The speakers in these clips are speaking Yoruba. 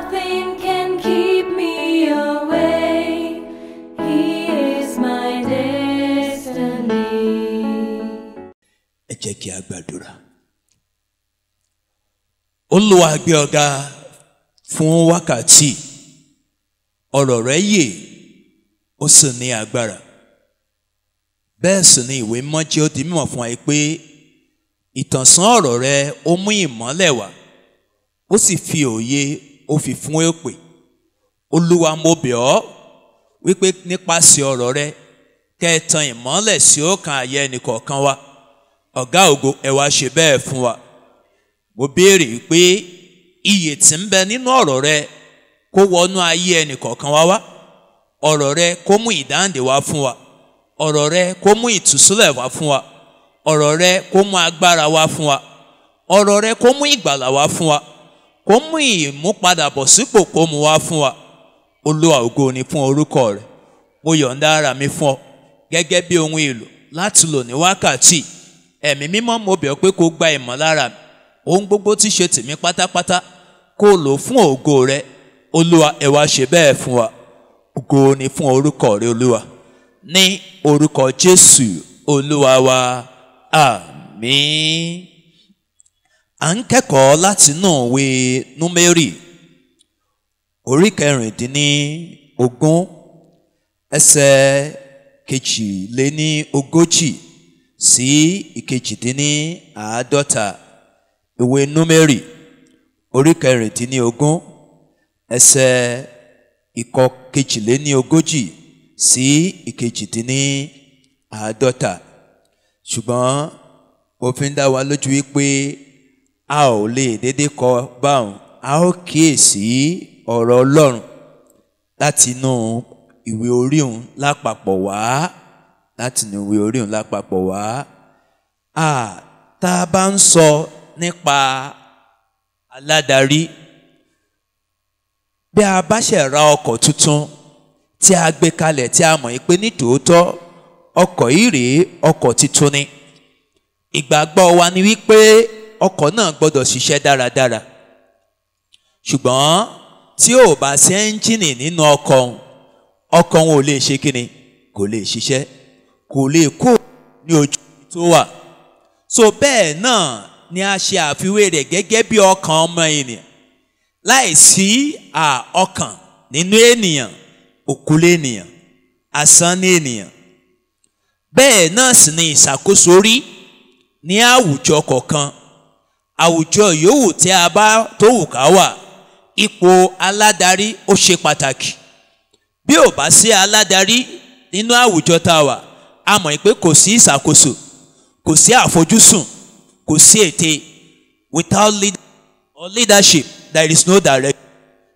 Nothing can keep me away. He is my destiny. Ẹ jẹ́ kí a gbàdúrà. Olúwa gbé ọ̀gá fún wákàtí. Ọ̀rọ̀ rẹ̀ yè, ó sì ní agbára. Bẹ́ẹ̀ sì ni ìwé mímọ́ jẹ́ ó di mímọ̀ fún wa pé ìtànṣán ọ̀rọ̀ rẹ̀ ó mú ìmọ́lẹ̀ wá, ó sì fi òye ó fi fún èpè. Olúwa mo bẹ̀ ọ́ wípé nípasẹ̀ ọ̀rọ̀ rẹ̀ kẹ́ ẹ tan ìmọ́lẹ̀ sí ọkàn àyà ẹnìkọ̀ọ̀kan wa. Ọ̀gá ògo, ẹ wá ṣe bẹ́ẹ̀ fún wa. Mo béèrè wípé iyè tí ń bẹ nínú ọ̀rọ̀ rẹ̀ kó wọnú ayé ẹnìkọ̀ọ̀kan wa wá. Ọ̀rọ̀ rẹ̀ kó mú ìdáǹdè wá fún wa. Ọ̀rọ̀ rẹ̀ kó mú ìtúsílẹ̀ wá fún wa. Ọ̀rọ̀ rẹ̀ kó mú agbára wá fún wa. Ọ̀rọ̀ rẹ̀ kó mú ìgbàlà wá fún wa. Kó mú ìmúpadàbọ̀sípò kó mú wá fún wa. Olúwa ògo ni fún orúkọ rẹ̀. Mo yọ̀ǹda ara mi fún ọ gẹ́gẹ́ bí ohun èlò láti lò ní wákàtí. Ẹ̀mí mímọ́, mo bẹ̀ ọ́ pé kó gba ìmọ̀lára mi. Ohun gbogbo tí ṣe tèmi pátápátá kó lò fún ògo rẹ̀. Olúwa, ẹ wá ṣe bẹ́ẹ̀ fún wa. Ògo ni fún orúkọ rẹ̀, Olúwa. Ní orúkọ Jésù Olúwa wa, àmín. À ń kẹ́kọ̀ọ́ látinú ìwé Númérì orí 16 ẹsẹ̀ 42 sí 48. Ìwé Númérì orí 16 ẹsẹ̀ 42 sí 48. Ṣùgbọ́n mo fi ń dá wa lójú wípé a ò lè dédé kọ báwọn. A ó kíyèsí ọ̀rọ̀ Ọlọ́run láti inú ìwé oríhun lápapọ̀ wá. Tá a bá ń sọ nípa aládarí, bí a bá ṣe ra ọkọ̀ tuntun tí a gbé kalẹ̀ tí a mọ̀ pé ní tòótọ́ ọkọ̀ yìí rèé, ọkọ̀ tuntun ni. Ìgbàgbọ́ wa ni wípé ọkọ̀ náà gbọ́dọ̀ ṣiṣẹ́ dáradára. Ṣùgbọ́n tí ò bá sí ẹ́ńjìnì nínú ọkọ̀ wọn ò lè ṣe kíni, kò lè ṣiṣẹ́, kò lè kó ní ojú tó wà. So bẹ́ẹ̀ náà ni a ṣe àfiwé rẹ̀ gẹ́gẹ́ bí ọkàn ọmọ ènìyàn. Láìsí ọkàn nínú ènìyàn, òkú lènìyàn, asán ní ènìyàn. Bẹ́ẹ̀ náà sì ni ìṣàkóso rí ní àwùjọ kọ̀ọ̀kan. Àwùjọ yòówù tí a bá tó wù ká wà, ipò aládarí ó ṣe pàtàkì. Bí ò bá sí aládarí nínú àwùjọ tá a wà, a mọ̀ pé kò sí ìṣàkóso, kò sí àfojúsùn, kò sí ète. Without leadership, there is no direction,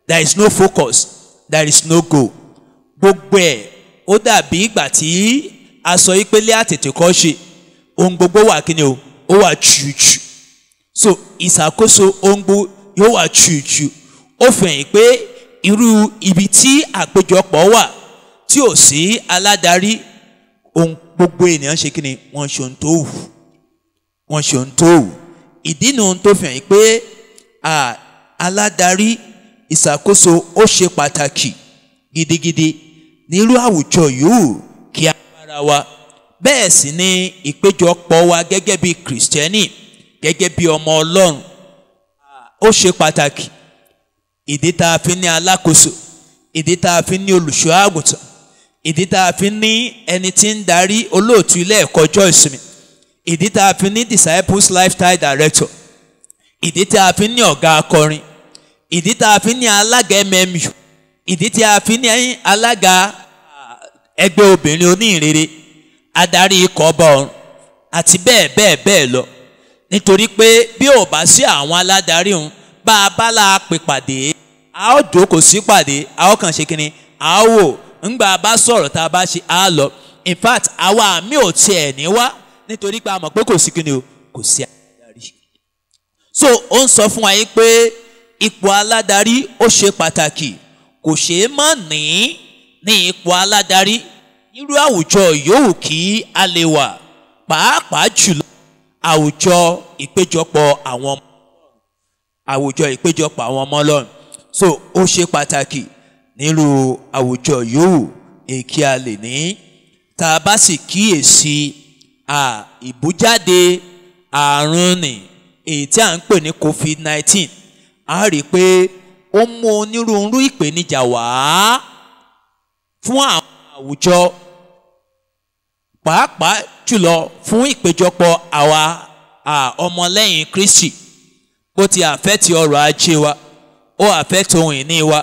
there is no focus, there is no goal. Gbogbo ẹ̀ ó dàbí ìgbà tí a sọ pé lé àtètè kọ́ ṣe, ohun gbogbo wà kíni o, ó wà jùjù. So ìṣàkóso ohun gbogbo yóò wà jùjù. Ó fi hàn pé irú ibi tí àpéjọpọ̀ wà tí ò sí aládarí, ohun gbogbo ènìyàn ṣe kíni, wọ́n ṣe ohun tó wù. Ìdí nu ohun tó fi hàn pé aládarí, ìṣàkóso ó ṣe pàtàkì gidigidi nírú àwùjọ yòówù kí a bára wa. Bẹ́ẹ̀ sì ni ìpéjọpọ̀ wa gẹ́gẹ́ bí Kìrìsìtẹ́nì, gẹ́gẹ́ bí ọmọ Ọlọ́run, ó ṣe pàtàkì. Ìdí tá a fi ní alákòóso, ìdí tá a fi ní olùṣọ́ àgùntàn, ìdí tá a fi ní ẹni tí ń darí olóòtú ilé ẹ̀kọ́ ọjọ́ ìsinmi, ìdí tá a fi ní disciples lifestyle director, ìdí tá a fi ní ọ̀gá akọrin, ìdí tá a fi ní alága MMU, ìdí tí a fi ní alága ẹgbẹ́ obìnrin oníhìnrere, adarí ikọ̀ ọba ọ̀run àti bẹ́ẹ̀ bẹ́ẹ̀ bẹ́ẹ̀ lọ. Nítorí pé bí ò bá sí àwọn aládarí òun, bá a bá la pè pàdé, a ó jókòó sí pàdé, a ó kàn ṣe kíni, a ó wò, ńgbà bá sọ̀rọ̀ tá a bá ṣe, a lọ. In fact, àwa mi ò tiẹ̀ ní wá nítorí pé a mọ̀ pé kò sí kíni o, kò sí aládarí. So ó ń sọ fún wa yìí pé ipò aládarí ó ṣe pàtàkì, kò ṣeé má ní ipò aládarí nírú àwùjọ yòówù kí a lè wà, pàápàá jùlọ àwùjọ ìpéjọpọ̀ àwọn ọmọ Ọlọ́run. so ó ṣe pàtàkì nílùú àwùjọ yòówù èkì a lè ní tá a bá sì kíyèsí ìbújáde àrùn ní èyí tí à ń pè ní COVID-19 a rí i pé ó mú onírúurú ìpèníjà wá fún àwọn àwùjọ pàápàá jùlọ fún ìpéjọpọ̀ àwa ọmọlẹ́yìn Kristi. Ó ti àfẹ́tì ọrọ̀ ajé wa, ó àfẹ́tì ohun ìní wa,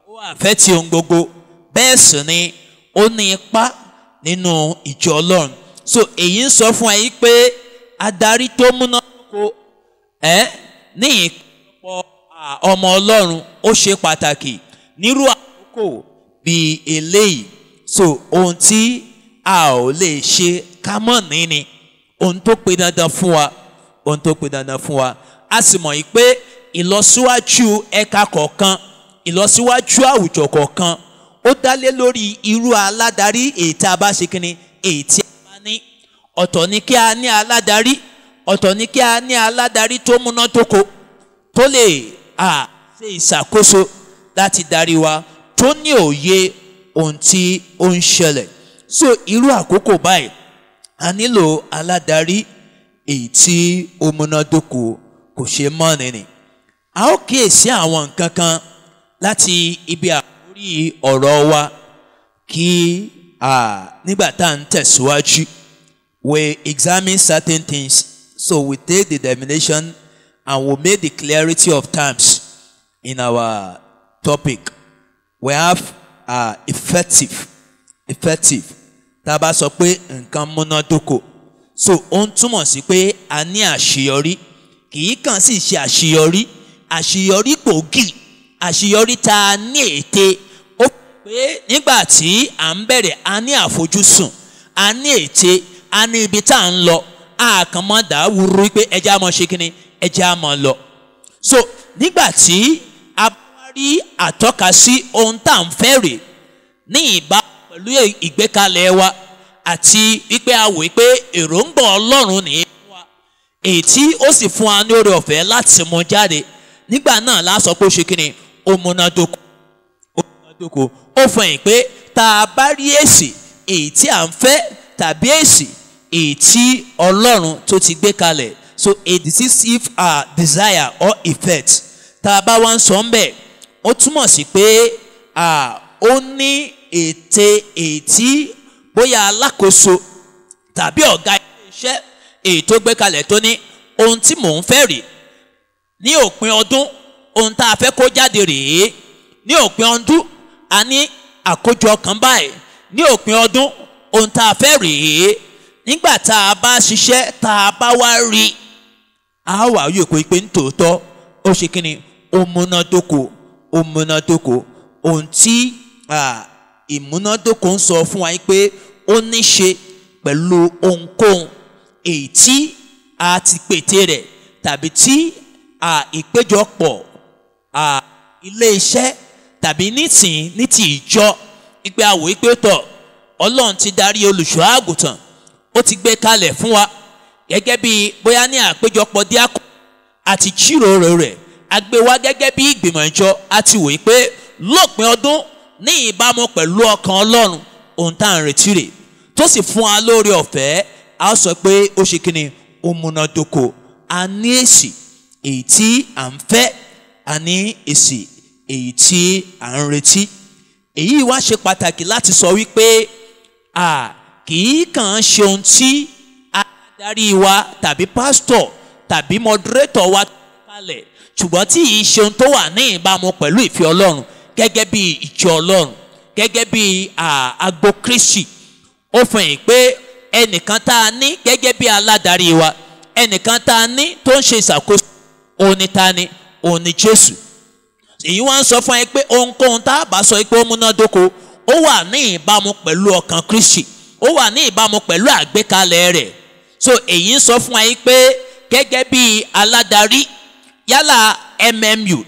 ó àfẹ́tì ohun gbogbo, bẹ́ẹ̀ sì ni ó ní ipa nínú ìjọ Ọlọ́run. So èyí ń sọ fún ẹ yìí pé adarí tó múnádóko ní ìpéjọpọ̀ ọmọ Ọlọ́run ó ṣe pàtàkì nírú àkókò bíi eléyìí. So ohun tí a ò lè ṣe ká mọ̀ ní ohun tó pe dandan fún wa, ohun tó pe dandan fún wa. A sì mọ̀ yìí pé ìlọsíwájú ẹ̀ka kọ̀ọ̀kan, ìlọsíwájú àwùjọ kọ̀ọ̀kan ó dálé lórí irú aládarí èyí tí a bá ṣe kíni, èyí tí a bá ní. Ọ̀tọ̀ ni kí a ní aládarí, ọ̀tọ̀ ni kí a ní aládarí tó múnádóko tó lè ṣe ìṣàkóso láti darí wa, tó ní òye ohun tí ó ń ṣẹlẹ̀. So irú àkókò báyìí a nílò aládarí èyí tí ó múnádóko, kò ṣe mọ́ nìní. A ó kíyèsí àwọn nǹkan kan láti ibi àkórí ọ̀rọ̀ wa kí nígbà tá à ń tẹ̀síwájú. We examine certain things, so we take the definition and we make the clarity of terms in our topic. We have effective. Tá a bá sọ pé nǹkan múnádóko, so ó ń túmọ̀ sí pé a ní àṣeyọrí. Kì í kàn sì ṣe àṣeyọrí gbòógì, àṣeyọrí tá a ní ète. Ó pé nígbà tí à ń bẹ̀rẹ̀ a ní àfojúsùn, a ní ète, a ní ibi tá à ń lọ, a kàn mọ́ dàwúrú pé ẹja mọ́ ṣe kíni, ẹja mọ́ lọ. So nígbà tí a bá rí àtọ́ka sí ohun tá à ń fẹ́ rè ní ìbámu pẹ̀lú ìgbékalẹ̀ wa àti wípé a wò pé èròǹgbà Ọlọ́run nìyẹn èyí tí ó sì fún wa ní oore ọ̀fẹ́ láti mú jáde, nígbà náà la sọ pé ó ṣe kíni, ó múnádóko. Ó fẹ̀yìn pé tá a bá rí èsì èyí tí à ń fẹ́ tàbí èsì èyí tí Ọlọ́run tó ti gbé kalẹ̀, so a decisive desire or effect, tá a bá wá ń sọ ń bẹ̀, ó túmọ̀ sí pé ó ní ète èyí tí bóyá alákòóso tàbí ọ̀gá iṣẹ́ èyí tó gbé kalẹ̀ tó ní ohun tí mò ń fẹ́ rèé ní òpin ọdún, ohun tá a fẹ́ kó jáde rèé ní òpin ọdún, a ní àkójọ kan báyìí ní òpin ọdún, ohun tá a fẹ́ rèé. Nígbà tá a bá ṣiṣẹ́ tá a bá wá rí, a wà yóò pé ní tòótọ́ ó ṣe kíni, ó múnádóko. Ohun tí ìmúnádóko ń sọ fún wa pé ó ní ṣe pẹ̀lú ohunkóhun èyí tí a ti pète rẹ̀ tàbí tí ìpéjọpọ̀ ilé iṣẹ́ tàbí ní ti ìjọ ìgbé àwò ìpé tọ̀ Ọlọ́run ti darí olùṣọ́ àgùntàn, ó ti gbé kalẹ̀ fún wa gẹ́gẹ́ bí bóyá ní àpéjọpọ̀ díàkọ̀ àti jíròrò rẹ̀, a gbé wá gẹ́gẹ́ bí ìgbìmọ̀ ìjọ, àti wò pé lópin ọdún ní ìbámu pẹ̀lú ọkàn Ọlọ́run ohun tá à ń retí rẹ̀, tó sì fún wa lórí ọ̀fẹ́. A sọ pé ó ṣe kíni, ó múnádóko. A ní èsì èyí tí à ń fẹ́, a ní èsì èyí tí à ń retí. Èyí wá ṣe pàtàkì láti sọ wípé kì í kàn ṣe ohun tí adarí wa tàbí pásítọ̀ tàbí mọdúrétọ̀ wa kalẹ̀, ṣùgbọ́n tí yìí ṣe ohun tó wà ní ìbámu pẹ̀lú ìfẹ́ Ọlọ́run gẹ́gẹ́ bí ìjọ Ọlọ́run, gẹ́gẹ́ bí agbo Kristi. Ó fẹ̀yìn pé ẹnìkan tá a ní gẹ́gẹ́ bí aládarí wa, ẹnìkan tá a ní tó ń ṣe ìṣàkóso, òun ni ta ni, òun ni Jésù. Èyí wá ń sọ fún ẹ pé ohunkóhun tá a bá sọ pé ó múnádóko, ó wà ní ìbámu pẹ̀lú ọkàn Kristi, ó wà ní ìbámu pẹ̀lú àgbékalẹ̀ rẹ̀. So èyí ń sọ fún ẹ pé gẹ́gẹ́ bí aládarí, yálà MMU,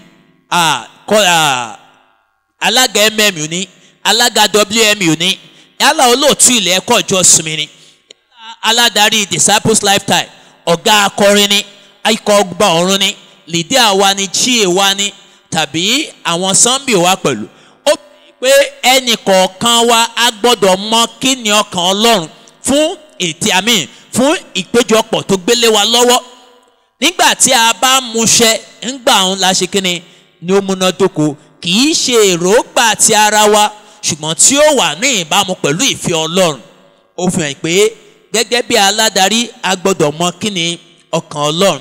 alága MMU ni, alága WMU ni, yálà olóòtú ilé ẹ̀kọ́ ìjọsìn ni, aládarí Disciples Lifetime, ọ̀gá akọrin ni, ikọ̀ ọgbà ọ̀run ni, lìdí àwa ni, GA wa ni, tàbí àwọn Sunday wa pẹ̀lú. Ó pé ẹnì kọ̀ọ̀kan wa a gbọ́dọ̀ mọ kí ni ọkàn Ọlọ́run fún fún ìpéjọpọ̀ tó gbélé wa lọ́wọ́. Nígbà tí a bá múṣẹ ńgbà òun la ṣe kíni ni ó múnádóko, kì í ṣe èròǹgbà ti ara wa ṣùgbọ́n tí ó wà ní ìbámu pẹ̀lú ìfẹ́ Ọlọ́run. Ó fi hàn pé gẹ́gẹ́ bí aládarí a gbọ́dọ̀ mọ kí ni ọkàn Ọlọ́run,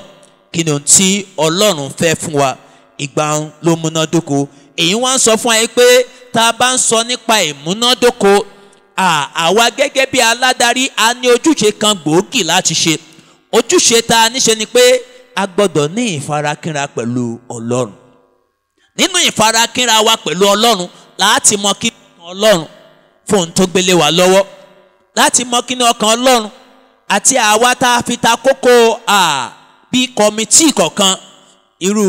kí ni ohun tí Ọlọ́run fẹ́ fún wa, ìgbà ló múnádóko. Èyí wá ń sọ fún wa pé tá a bá ń sọ nípa ìmúnádóko, àwa gẹ́gẹ́ bí aládarí a ní ojúṣe kan gbòógì láti ṣe. Ojúṣe tá a níṣe ni pé a gbọ́dọ̀ ní ìfarakínra pẹ̀lú Ọlọ́run. Nínú ìfarakínra wa pẹ̀lú Ọlọ́run láti mọ kí ni ọkàn Ọlọ́run fún ohun tó gbélé wa lọ́wọ́, láti mọ kí ni ọkàn Ọlọ́run, àti àwa tá a fi ta kókó bí kọ́mítì kọ̀ọ̀kan irú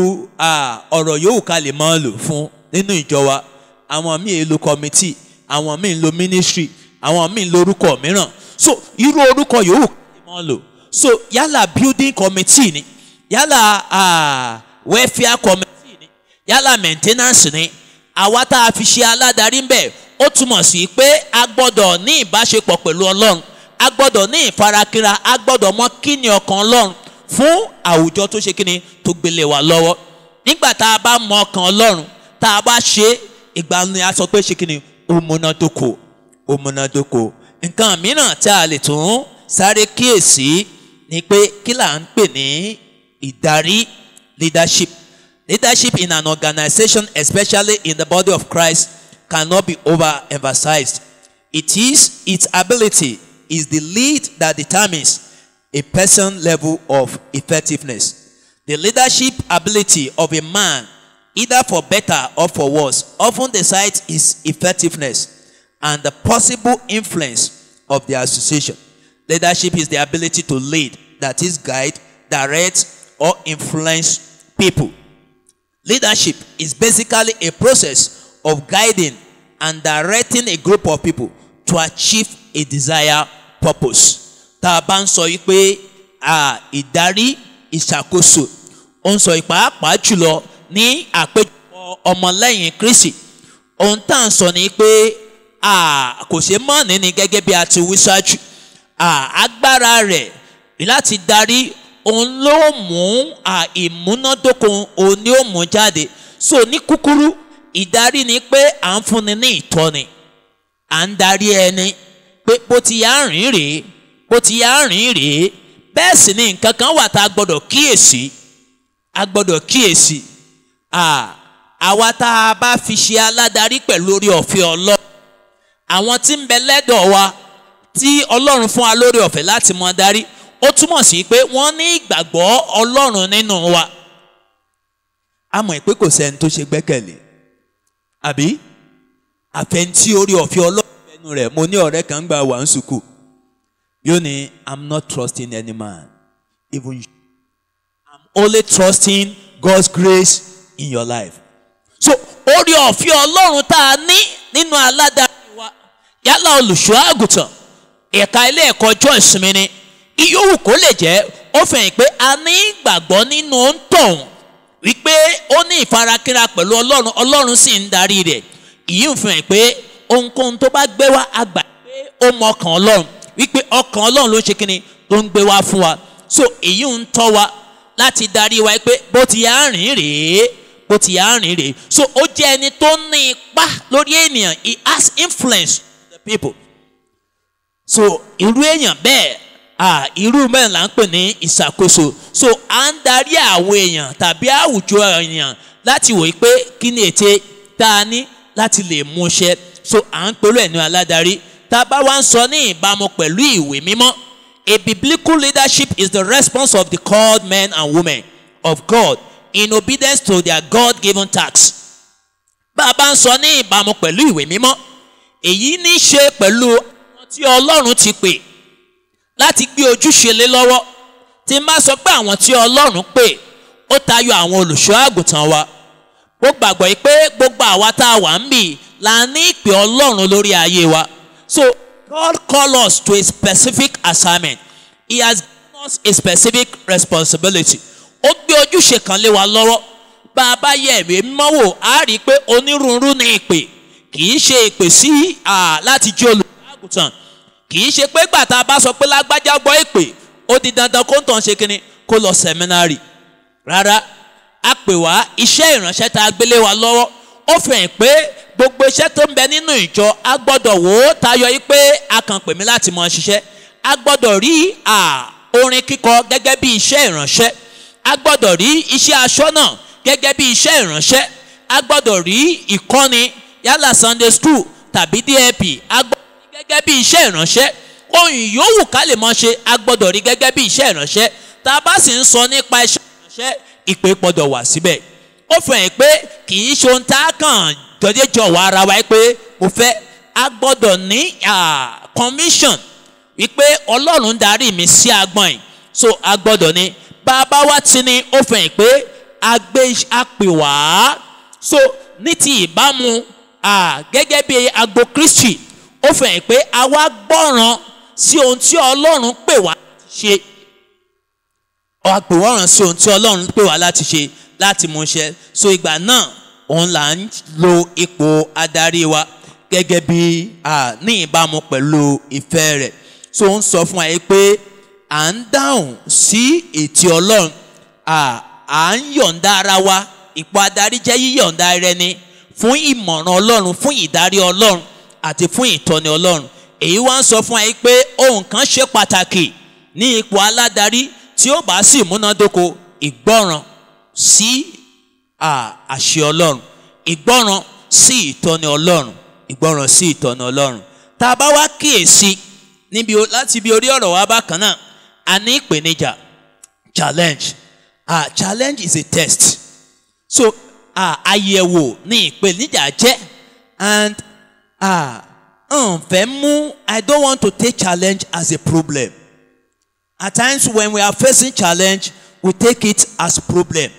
ọ̀rọ̀ yòówù ká lè máa lò fún nínú ìjọ wa. Àwọn míì lo kọ́mítì, àwọn míì lo ministry, àwọn míì lo orúkọ mìíràn. So irú orúkọ yòówù ká lè máa lò. So yálà building committee ni, yálà welfare committee ni, yálà maintenance ni, àwa tá a fi ṣe aládarí ń bẹ̀, ó túmọ̀ sí pé a gbọ́dọ̀ ní ìbáṣepọ̀ pẹ̀lú Ọlọ́run, a gbọ́dọ̀ ní ìfarakínra, a gbọ́dọ̀ mọ kí ni ọkàn Ọlọ́run fún àwùjọ tó ṣe kíni tó gbélé wa lọ́wọ́. Nígbà tá a bá mọ ọkàn Ọlọ́run, tá a bá ṣe, ìgbà ni a sọ pé ṣe kíni ó múnádóko, ó múnádóko. Nǹkan mìíràn tí a lè tún sáré kíyèsí ni pé kí là ń pè ní ìdarí, leadership. Leadership in an organization, especially in the body of Christ, cannot be overemphasized. It is its ability is the lead that determines a person's level of effectiveness. The leadership ability of a man, either for better or for worse, often decides his effectiveness and the possible influence of the association. Leadership is the ability to lead, that is, guide, direct, or influence people. Leadership is basically a process of guiding and directing a group of people to achieve a desired purpose. Tá a bá ń sọ yìí pé ìdarí, ìṣàkóso, ó ń sọ pàápàá jùlọ ní àpéjọpọ̀ ọmọlẹ́yìn Kristi. Ohun tá à ń sọ ni pé kò ṣe mọ́ọ̀nì ni gẹ́gẹ́ bí a ti wí ṣáájú. Agbára rẹ̀ láti darí òun ló mú ìmúnádóko òun ni ó mú jáde. So ní kúkúrú, ìdarí ni pé à ń fúnni ní ìtọ́ni, à ń darí ẹni pé bó ti yá rìn rèé, bó ti yá rìn rèé. Bẹ́ẹ̀ sì ni nǹkan kan wà tá a gbọ́dọ̀ kíyèsí, a gbọ́dọ̀ kíyèsí. Àwa tá a bá fi ṣe aládarí pẹ̀lú orí ọ̀fẹ́ Ọlọ́run, àwọn tí ń bẹ lẹ́dọ̀ wa tí Ọlọ́run fún wa lórí ọ̀fẹ́ láti mọ darí, ó túmọ̀ sí pé wọ́n ní ìgbàgbọ́ Ọlọ́run nínú wa. A mọ̀ pé kò sẹ́ni tó ṣe gbẹ́kẹ̀lé, àbí àfẹntí orí ọ̀fẹ́ Ọlọ́run nínú rẹ̀. Mo ní ọ̀rẹ́ kan gbà wà ń sùkú, yóò ní I'm not trusting any man, even you. I'm only trusting God's grace in your life. So orí ọ̀fẹ́ Ọlọ́run tá a ní nínú aládarí wa, yálà olùṣọ́ àgùntàn, ẹ̀ka ilé ẹ̀kọ́ ọjọ́ ìsinmi ni, ìyówù kó lè jẹ́, ó fẹ̀yìn pé a ní ìgbàgbọ́ nínú òǹtọ̀hún wípé ó ní ìfarakínra pẹ̀lú Ọlọ́run, Ọlọ́run sì ń darí rẹ̀. Ìyí ń fẹ̀yìn pé ohunkóhun tó bá gbé wá, a gbà pé ó mọ ọkàn Ọlọ́run, wípé ọkàn Ọlọ́run ló ń ṣe kíni tó ń gbé wá fún wa. So èyí ń tọ́ wa láti darí wa pé bó ti yá rìn rèé, bó ti yá rìn rèé. So ó jẹ́ ẹni tó ní ipá lórí ènìyàn, he has influence on the people. So irú èèyàn bẹ́ẹ̀, irú mẹ́rin là ń pè ní ìṣàkóso. So à ń darí àwọn èèyàn tàbí àwùjọ èèyàn láti wòye pé kí ni ète tá a ní láti lè mú ṣẹ. So à ń pẹ̀lú ẹ̀nu aládarí. Tá a bá wá ń sọ ní ìbámu pẹ̀lú ìwé mímọ́, a biblical leadership is the response of the called men and women of God in obedience to their God-given tasks. Bá a bá ń sọ ní ìbámu pẹ̀lú ìwé mímọ́, èyí ní í ṣe pẹ̀lú àwọn tí Ọlọ́run ti pè láti gbé ojúṣe lé lọ́wọ́. Tí n bá sọ pé àwọn tí Ọlọ́run pè, ó tayọ àwọn olùṣọ́ àgùntàn wa. Mo gbàgbọ́ pé gbogbo àwa tá a wà ń bì la ní ìpè Ọlọ́run lórí ayé wa. So God called us to a specific assignment. He has given us a specific responsibility. Ó gbé ojúṣe kan lé wa lọ́wọ́. bá a bá yẹ ìwé mímọ́ wò á rí i pé onírúurú ni ìpè, kì í ṣe ìpè sí láti jẹ́ olùṣọ́-àgùntàn, kì í ṣe pé gbàtà bá sọ pé lágbájá gbọ́ ìpè ó di dandan kó ń tàn ṣe kíni kó lọ sẹ́mínárì. Rárá, a pè wá iṣẹ́ ìránṣẹ́ tá a gbélé wa lọ́wọ́. Ó fi hàn pé gbogbo iṣẹ́ tó ń bẹ nínú ìjọ a gbọ́dọ̀ wò ó tayọ yìí pé a kàn pè mí láti mọ ṣiṣẹ́. A gbọ́dọ̀ rí orin kíkọ gẹ́gẹ́ bí iṣẹ́ ìránṣẹ́. A gbọ́dọ̀ rí iṣẹ́ aṣọ́nà gẹ́gẹ́ bí iṣẹ́ ìránṣẹ́. A gbọ́dọ̀ rí ìkọ́ni yálà Sunday school tàbí DAP. A gbọ́dọ̀ rí gẹ́gẹ́ bí iṣẹ́ ìránṣẹ́. Ohun yòówù ká lè mọ ṣe a gbọ́dọ̀ rí gẹ́gẹ́ bí iṣẹ́ ìránṣẹ́. Tá a bá sì ń sọ nípa iṣẹ́ ìránṣẹ́, ìpè gbọ́dọ̀ wà síbẹ̀. Ó fi hàn pé kì í ṣe ohun tá a kàn jọ̀wọ́ ara wa pé mo fẹ́. A gbọ́dọ̀ ní commission wípé Ọlọ́run darí mi sí agbọ̀n yìí, so a gbọ́dọ̀ ní bàbá wa ti ní. Ó fi hàn pé a pè wá so ní ti ìbámu gẹ́gẹ́ bí agbo Kristi. Ó fi hàn pé a wá gbọ́ràn sí ohun tí Ọlọ́run pè wá láti ṣe. A pè wọ́ràn sí ohun tí Ọlọ́run pè wá láti ṣe, láti mú ṣẹ. So ìgbà náà òun là ń lo ipò adarí wa gẹ́gẹ́ bí ní ìbámu pẹ̀lú ìfẹ́ rẹ̀. So ó ń sọ fún wa yìí pé à ń dáhùn sí ètí Ọlọ́run, à ń yọ̀ǹda ara wa. Ipò adarí jẹ́ yíyọ̀ǹda ara ẹni fún ìmọ̀ràn Ọlọ́run, fún ìdarí Ọlọ́run àti fún ìtọ́ni Ọlọ́run. Èyí wá ń sọ fún wa yìí pé ohun kan ṣe pàtàkì ní ipò aládarí tí ó bá sì múnádóko: ìgbọ́ràn sí àṣẹ Ọlọ́run, ìgbọ́ràn sí ìtọ́ni Ọlọ́run, ìgbọ́ràn sí ìtọ́ni Ọlọ́run. Tá a bá wá kíyèsí láti bí orí ọ̀rọ̀ wa bákan náà, a ní ìpèníjà, challenge. Challenge is a test. So àyẹ̀wò ní ìpèníjà jẹ́, and I don't want to take challenge as a problem. At times when we are facing challenge, we take it as problem.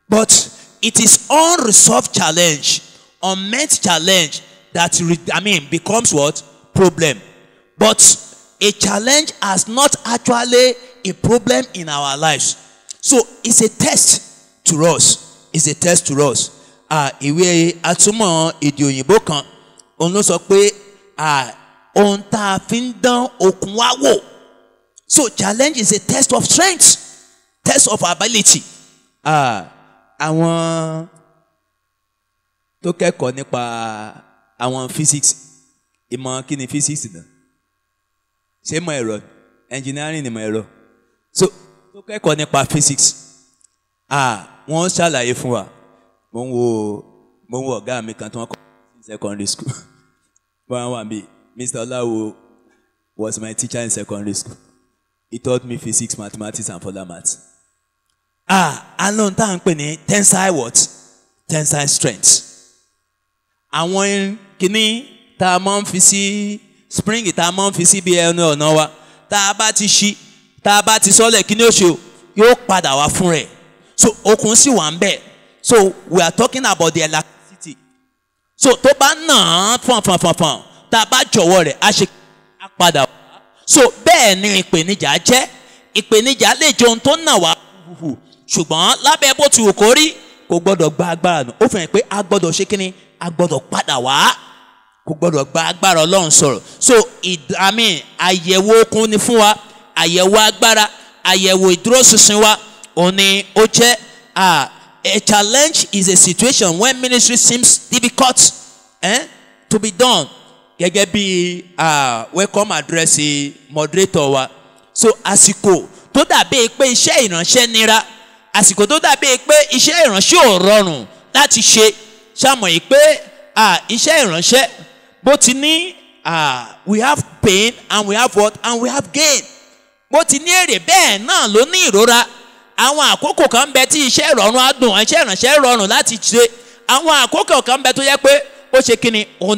But it is unresolved challenge, unmet challenge that becomes what? Problem. But a challenge is not actually a problem in our lives. So it's a test to us. It's a test to us. Ìwé àtúmọ̀ èdè òyìnbó kan òun ló sọ pé ohun tá a fi ń dán okun wa wò. So challenge is a test of strength, test of ability. Àwọn tó kẹ́kọ̀ọ́ nípa àwọn physics, ìmọ̀ kí ni physics náà? Ṣé ìmọ̀ ẹ̀rọ? Engineering ni ìmọ̀ ẹ̀rọ. So tó kẹ́kọ̀ọ́ nípa physics, wọ́n ṣàlàyé fún wa. Mo ń wo ọ̀gá mi kan tí wọ́n kọ́ in secondary school. Wọ́n wà mí, Mr. Olawo was my teacher in secondary school. He taught me physics, mathematics, and further maths. Alone tá à ń pè ní tensile what? Tensile strength. Àwọn kìíní tá a máa ń fi sí spring, tá a máa ń fi sí bí ẹnu ọ̀nà wa, tá a bá ti ṣí, tá a bá ti sọ́lẹ̀, kí ni ó ṣe? Yóò padà wá fún rẹ̀. So okun sì wà ń bẹ̀. So we are talking about the elasticity. So tó bá nà án fọ̀nfọ̀nfọ̀nfọ̀n, tá a bá jọ̀wọ́ rẹ̀, á padà wá. So bẹ́ẹ̀ ni ìpèníjà jẹ́. Ìpèníjà lè jẹ́ ohun tó nà wá hùhù, ṣùgbọ́n lábẹ́ bó ti wù kó rí, kò gbọ́dọ̀ gba agbára nù. Ó fi hàn pé a gbọ́dọ̀ ṣe kíni, a gbọ́dọ̀ padà wá. Kò gbọ́dọ̀ gba agbára Ọlọ́run sọ̀rọ̀. So àyẹ̀wò okun ni fún wa, àyẹ̀wò agbára, àyẹ̀wò ìdúróṣinṣin wa. Òun ni ó jẹ́ a challenge is a situation when ministry seems difficult to be done. Gẹ́gẹ́ bí welcome address moderator wa. So àsìkò tó dàbí pé iṣẹ́ ìránṣẹ́ nira, àsìkò tó dàbí pé iṣẹ́ ìránṣẹ́ ò rọrùn láti ṣe, ṣàmọ̀ yìí pé iṣẹ́ ìránṣẹ́ bó ti ní we have pain and we have what and we have gain. Bó ti ní èrè bẹ́ẹ̀ náà ló ní ìrora. Àwọn àkókò kan bẹ tí iṣẹ́ ìrọ̀rùn á dùn, iṣẹ́ ìránṣẹ́ rọrùn láti ṣe. Àwọn àkókò kan bẹ tó yẹ pé ó ṣe kíni, ó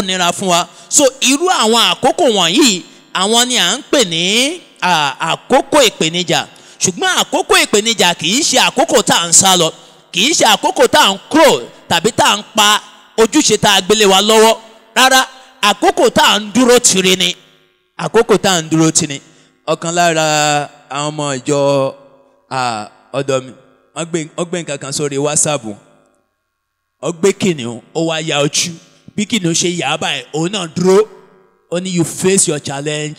nira fún wa. So irú àwọn àkókò wọ̀nyí, àwọn ni à ń pè ní àkókò ìpèníjà. Ṣùgbọ́n àkókò ìpèníjà kì í ṣe àkókò tá à ń sá lọ, kì í ṣe àkókò tá à ń kúrò tàbí tá à ń pa ojúṣe tá a gbélé wa lọ́wọ́. Rárá, àkókò tá à ń dúró tiri ni. Àkókò tá à ń dúró tiri ni. Ọ̀kan lára àwọn ọmọ ìjọ ọ̀dọ̀ mi, ọgbẹ́ nǹkan kan sórí WhatsApp ọgbẹ́ kìnìún ó wá ya ojú bí kìnìún ṣe yà á báyìí òun náà dúró ó ní you face your challenge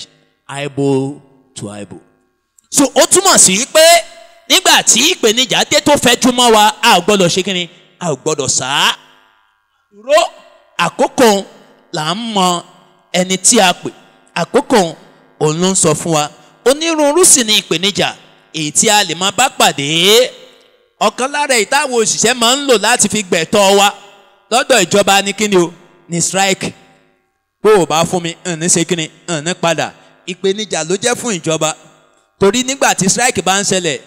eyeball to eyeball. So ó túmọ̀ sí pé nígbà tí ìpèníjà dé tó fẹjú mọ́ wa a ò gbọ́dọ̀ ṣe kínni a ò gbọ́dọ̀ sá dúró. Àkókò là ń mọ ẹni tí a pè, àkókò òun ló ń sọ fún wa. Onírúurú sì ni ìpèníjà èyí tí a lè máa bá pàdé. Ọ̀kan lára ìtàwọn òṣìṣẹ́ máa ń lò láti fi gbẹ̀tọ́ wa lọ́dọ̀ ìjọba ní kíni o ní strike. Bó o bá fún mi ní ṣe kíni ní padà. Ìpèníjà ló jẹ́ fún ìjọba torí nígbà tí strike bá ń ṣẹlẹ̀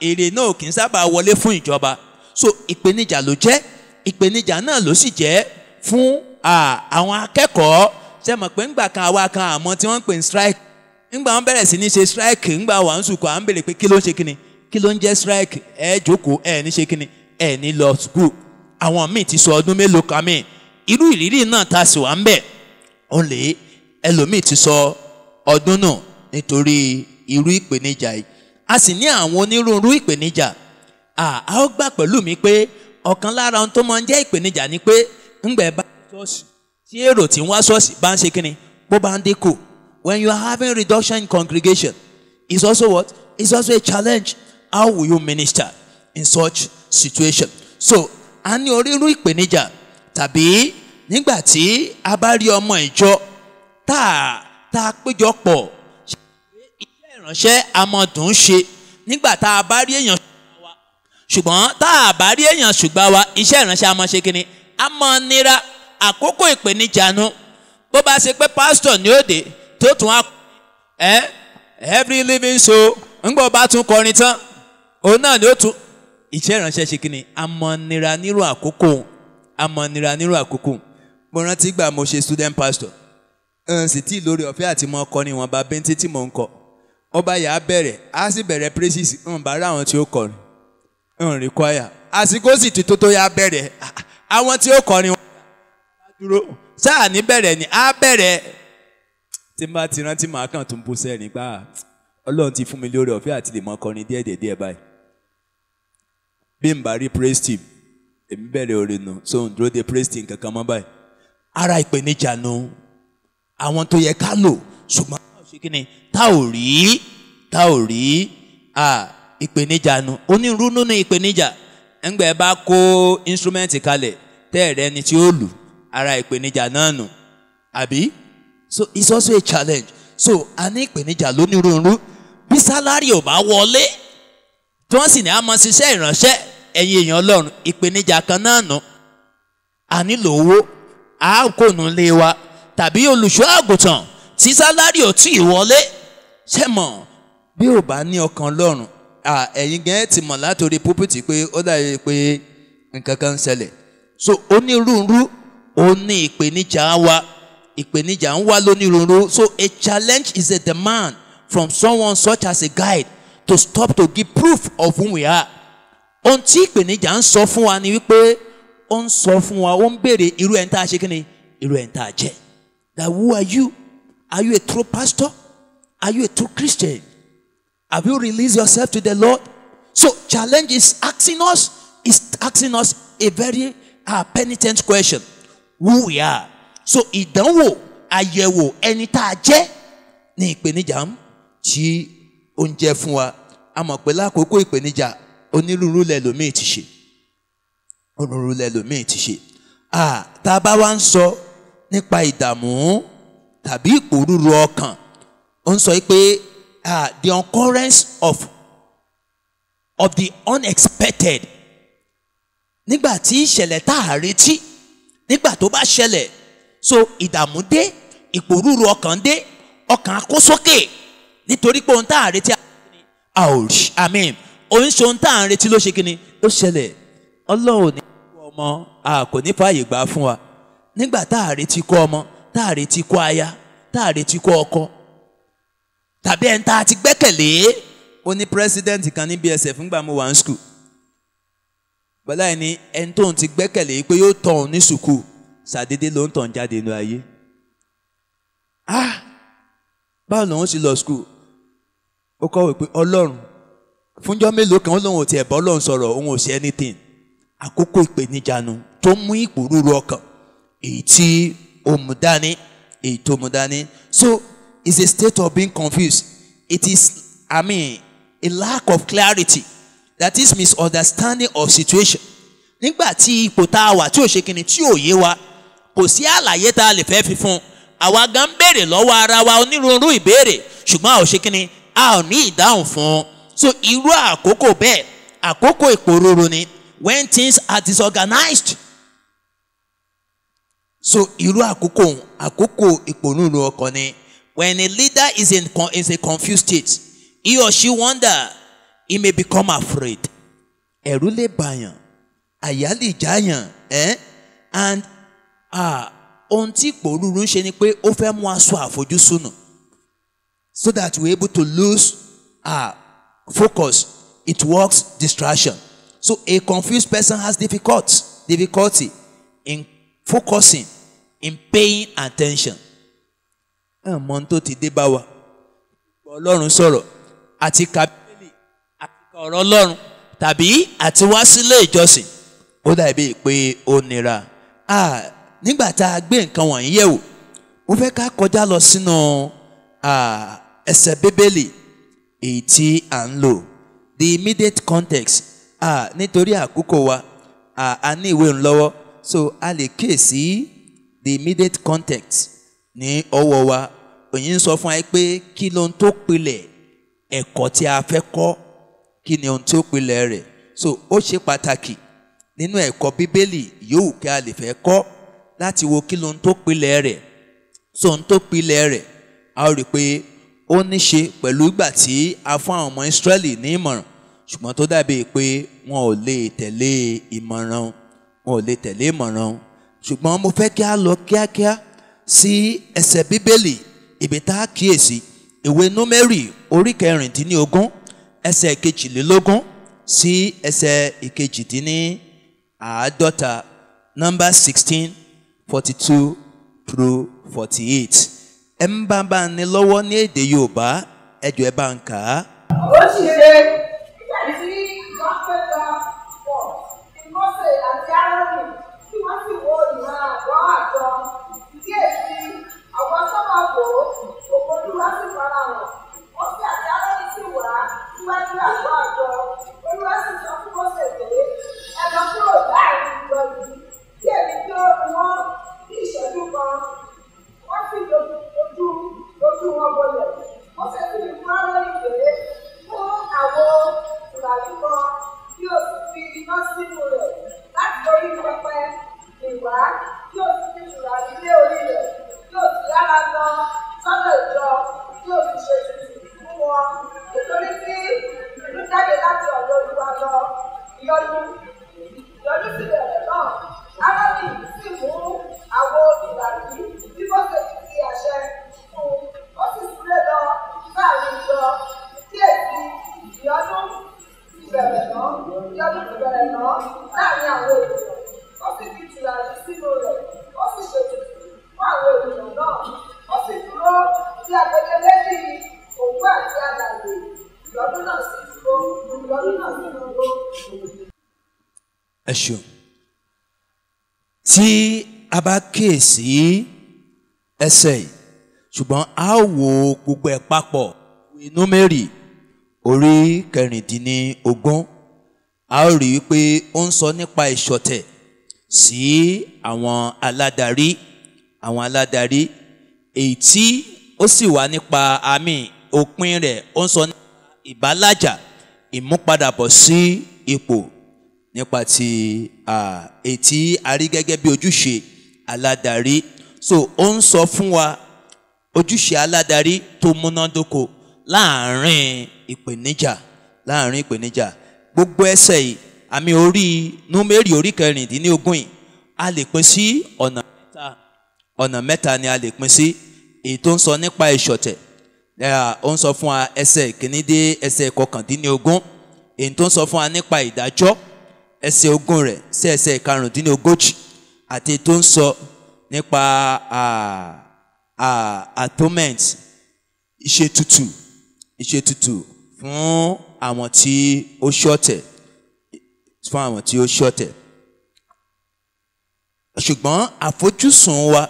èrè náà kì í sábà wọlé fún ìjọba. So ìpèníjà ló jẹ́, ìpèníjà náà ló sì jẹ́ fún àwọn akẹ́kọ̀ọ́. Ṣé mọ̀ pé ńgbà kan àwa kan àmọ́ tí wọ́n ń pè ní strike, ńgbà wọ́n bẹ̀rẹ̀ sí ní ṣe strike, ńgbà wà ń sùkọ́ à ń bèrè pé kí ló ń ṣe kíni, kí ló ń jẹ́ strike, ẹ jókòó ẹ ní ṣe kíni, ẹ ní lọ school. Àwọn míì ti sọ ọdún mélòó kan míì irú ìrírí náà ta sì wà ń bẹ̀. Ó lè ẹlòmíì ti sọ ọdún náà nítorí irú ìpèníjà yìí. A sì ní àwọn onírúurú ìpèníjà. A ó gbà pẹ̀lú mi pé ọ̀kan lára ohun tó máa ń jẹ́ ìpèníjà ni pé ńgbà ẹ bá ṣọ́ọ̀ṣì tí èrò tí ń wá ṣọ́ọ̀ṣì bá ń ṣe kíni bó bá ń dínkù. When you are having reduction in congregation, it's also what? It's also a challenge. How will you minister in such situation? So, a ní onírúurú ìpèníjà. Tàbí nígbà tí a bá rí ọmọ ìjọ tá a péjọ pọ̀ iṣẹ́ ìránṣẹ́ amọ̀dùn ṣe nígbà tá a bá rí èèyàn ṣùgbọ́n wa, ṣùgbọ́n tá a bá rí èèyàn ṣùgbọ́n wa iṣẹ́ ìránṣẹ́ amọ̀ ṣe kíni amọ̀ nira. Àkókò ìpèníjà nu bó bá ṣe pé pásítọ̀ ní òde tó tún á every living soul ńgbọ́ bá tún kọrin tán òun náà ni ó tún iṣẹ́ ìránṣẹ́ ṣe kíni amọ̀ nira nírú àkókò, amọ̀ nira nírú àkókò. Mo rántí gbà mo ṣe student pastor sì tí lórí ọ̀fẹ́ àti mọ́ kọrin wọn bá bẹ́ńtì tí mò ń kọ ó bá yà á bẹ̀rẹ̀ á sì bẹ̀rẹ̀ praises bá rà àwọn tí ó kọrin require àsìkò sì ti tó yà á bẹ̀rẹ̀ àwọn tí ó kọrin wọn dúró sáà ní bẹ̀rẹ̀ ni á bẹ̀rẹ̀ tí n bá ti rántí màá kàn tún bú sẹ́rìn gbà Ọlọ́run ti fún mi lórí ọ̀fẹ́ àti lè mọ́ kọrin díẹ̀ báyìí. Bí n bá rí praise team èmi bẹ̀rẹ̀ orin nù so n dúró de praise team kankan mọ́ báyìí. Ara ìpèníjà nu àwọn tó yẹ ká lò ṣùgbọ́n ṣe kí ni tá ò rí ìpèníjà nu onírúurú ní ìpèníjà. Ńgbẹ́ bá kó instrument kalẹ̀ tẹ́ẹ̀rẹ́ ni tí ó lù ara ìpèníjà náà nù àbí. So it's also a challenge. So a ní ìpèníjà lónírúurú. Bí sálárì ò bá wọlé tí wọ́n sì ní a máa ṣiṣẹ́ ìránṣẹ́ ẹ̀yin èèyàn Ọlọ́run ìpèníjà kan náà nù. A nílò owó a kò nù lé wa tàbí olùṣọ́ àgùntàn tí sálárì ò tí ì wọlé. Ṣé mọ̀ bí ò bá ní ọkàn Ọlọ́run ẹ̀yin gẹ́gẹ́ ti mọ̀ látòrí púpìtì pé ó dàbí pé nǹkan kan ń ṣẹlẹ̀. So onírúurú ó ní ìpèníjà wa, ìpèníjà ń wá lónírúurú. So a challenge is a demand from someone such as a guide to stop to give proof of who we are. Ohun tí ìpèníjà ń sọ fún wa ni wípé ó ń sọ fún wa ó ń béèrè irú ẹ̀ ń tá a ṣe kí ni irú ẹ̀ ń tá a jẹ́. That who are you? Are you a true pastor? Are you a true Christian? Have you released yourself to the Lord? So challenge is asking us a very penitent question. Who we are. So ìdánwò àyẹ̀wò ẹni tá a jẹ́ ní ìpèníjà tí ó ń jẹ́ fún wa. A mọ̀ pé lákòókò ìpèníjà onírúurú lẹ́lòmíì ti ṣe. Onírúurú lẹ́lòmíì ti ṣe. Tá a bá wá ń sọ nípa ìdààmú tàbí ìpòrúru ọkàn ó ń sọ pé the occurrence of the unexpected. Nígbà tí ìṣẹ̀lẹ̀ tá a retí nígbà tó bá ṣẹlẹ̀ so ìdààmú dé ìpòrúru ọkàn dé ọkàn kó sókè nítorí pé ohun tá a retí ohun ṣe ohun tá a retí ló ṣe kíni ló ṣẹlẹ̀. Ọlọ́run ní kó ọmọ kò ní fààyè gbà fún wa nígbà tá a retí kó ọmọ tá a retí kó aya tá a retí kó ọkọ tàbí ẹni tá a ti gbẹ́kẹ̀lé. Ó ní president kan ní BSF fúngbà mo wà ní school bọ́lá ẹni ẹni tó ń ti gbẹ́kẹ̀lé pé yóò tọ̀ ọ́ ní sùkúù ṣàdédé ló ń tọ̀ ń jáde nínú ayé. Báwo lòun sì lọ sùkúù ó kọ̀wé pé Ọlọ́run fúnjọ́ mélòó kan ó lóun ò tiẹ̀ bọ́ lóun sọ̀rọ̀ òun ò ṣe anything. Àkókò ìpèníjànú tó mú ìpòrúru ọkàn èyí tí ó mú dání èyí tó mú dání. So it's a state of being confused. It is, a lack of clarity, that is misunderstanding of situation. Nígbà tí ipò tá a wà tí ò ṣe kíni tí ò yé wa, kò sí àlàyé tá a lè fẹ́ fi fún un. Àwa gan béèrè lọ́wọ́ ara wa onírúurú ìbéèrè ṣùgbọ́n a ò ṣe kíni, a ò ní ìdáhùn fún un. So irú àkókò bẹ́ẹ̀ àkókò ìpòrúru ni, when things are disorganized. So irú àkókò ìpòrúru ọkàn ni, when a leader is in a confused state, he or she wonder, he may become afraid. Ẹ̀rù lè bàyàn, àyà lè jáyàn, and ohun tí ìpòrúru ń ṣe ni pé ó fẹ́ mú aṣọ àfojúsùn, so that we're able to lose focus. It works distraction. So a confused person has difficulty in focusing, in paying attention. Mọ̀ tó ti dé bá wa. Ọlọ́run sọ̀rọ̀ àti ka Bíbélì àti ka ọ̀rọ̀ Ọlọ́run tàbí àti wá sílé ìjọsìn. Ó dàbí pé ó nira. Nígbà tá a gbé nǹkan wọ̀nyí yẹ̀wò, mo fẹ́ ká kọjá lọ sínú ẹsẹ̀ Bíbélì èyí tí à ń lò. The immediate context. Nítorí àkókò wa, a ní ìwé ńlọ́wọ́, so a lè kíyèsí the immediate context ní ọwọ́ wa. Òyìn sọ fún wa pé kí ló ń tó pilẹ̀ ẹ̀kọ́ tí a fẹ́ kọ́, kí ni ohun tó pilẹ̀ rẹ̀. So ó ṣe pàtàkì nínú ẹ̀kọ́ Bíbélì yòówù kí a lè fẹ́ kọ́ láti wo kí ló ń tó pilẹ̀ rẹ̀. So ohun tó pilẹ̀ rẹ̀ a ó rí pé ó ní ṣe pẹ̀lú ìgbà tí a fún àwọn ọmọ Ísírẹ́lì ní ìmọ̀ràn, ṣùgbọ́n tó dàbí pé wọn ò lè tẹ̀lé ìmọ̀ràn. Ṣùgbọ́n mo fẹ́ kí a lọ kíákíá sí ẹsẹ̀ Bíbélì ibi tá a kíyèsí ìwé Númérì orí 16 ẹsẹ̀ 22 sí ẹsẹ̀ 51. Number 16, 42 through 48. Ẹ ń bá ní lọ́wọ́ ní èdè Yorùbá, ẹ jọ̀ọ́ ẹ bá ń kà á. Ó sì ṣe tí wọ́n pẹ́ lọ pọ̀ ní Mósè àti Áárónì tí wọ́n sì wo ìran àgọ́ àjọ. Kíyèsí àwọn sọ́mà wò ó, ògo Olúwa sì farahàn. Mósè àti Áárónì sì wá síwájú àgọ́ àjọ. Olúwa sì sọ fún Mósè pé ẹ lọ kúrò láàrin ìjọ yìí kí èmi tí ó rú wọn ní ìṣẹ́jú kan. Wọ́n sì lójú wọn bọlẹ̀. Mósè sì ní fún Áárónì pé fún àwo tùràrí kan tí ó sì fi iná sínú rẹ̀ láti orí pẹpẹ ìwá tí ó sì fi tùràrí lé orí rẹ̀ tí ó sì yára lọ sọ́dọ̀ ìjọ tí ó sì ṣe tutù fún wọn nítorí tí ìlú jáde láti ọ̀dọ̀ Olúwa lọ ìyọnu sì bẹ̀rẹ̀ náà. Áárónì sì mú àwo tùràrí bí Mósè ti fi àṣẹ fún un, ó sì súré lọ láàrin ìjọ. Kíyèsí ìyọnu ti bẹ̀rẹ̀ náà láàrin àwọn ènìyàn. Ó sì fi tùràrí sínú rẹ̀, ó sì ṣètùtù fún àwọn ènìyàn náà. Ó sì dúró bí agbede méjì òkú àti alààyè. Ìyọnu náà sì dúró. Ẹ ṣeun. Tí a bá kíyèsí ẹsẹ̀ yìí, ṣùgbọ́n a ó wo gbogbo ẹ̀ papọ̀. Númérì orí 16, a ó rí wípé ó ń sọ nípa ìṣọ̀tẹ̀ sí àwọn aládarí èyí tí ó sì wà nípa òpin rẹ̀ ó ń sọ nípa ìbálàjà, ìmúpadàbọ̀ sí ipò nípa ti èyí tí a rí gẹ́gẹ́ bí ojúṣe aládarí. So ó ń sọ fún wa ojúṣe aládarí tó múnádóko láàrin ìpèníjà. Gbogbo ẹsẹ̀ yìí orí Númérì orí 16 yìí a lè pín sí ọ̀nà mẹ́ta ni a lè pín sí. Èyí tó ń sọ nípa ìṣọ̀tẹ̀, ó ń sọ fún wa ẹsẹ̀ 1 dé ẹsẹ̀ 19. Èyí tó ń sọ fún wa nípa ìdájọ́, ẹsẹ̀ 20 rẹ̀ sí ẹsẹ̀ 45, àti tó ń sọ nípa atonement, ìṣètùtù fún àwọn tí ó ṣọ̀tẹ̀ ṣùgbọ́n àfojúsùn wa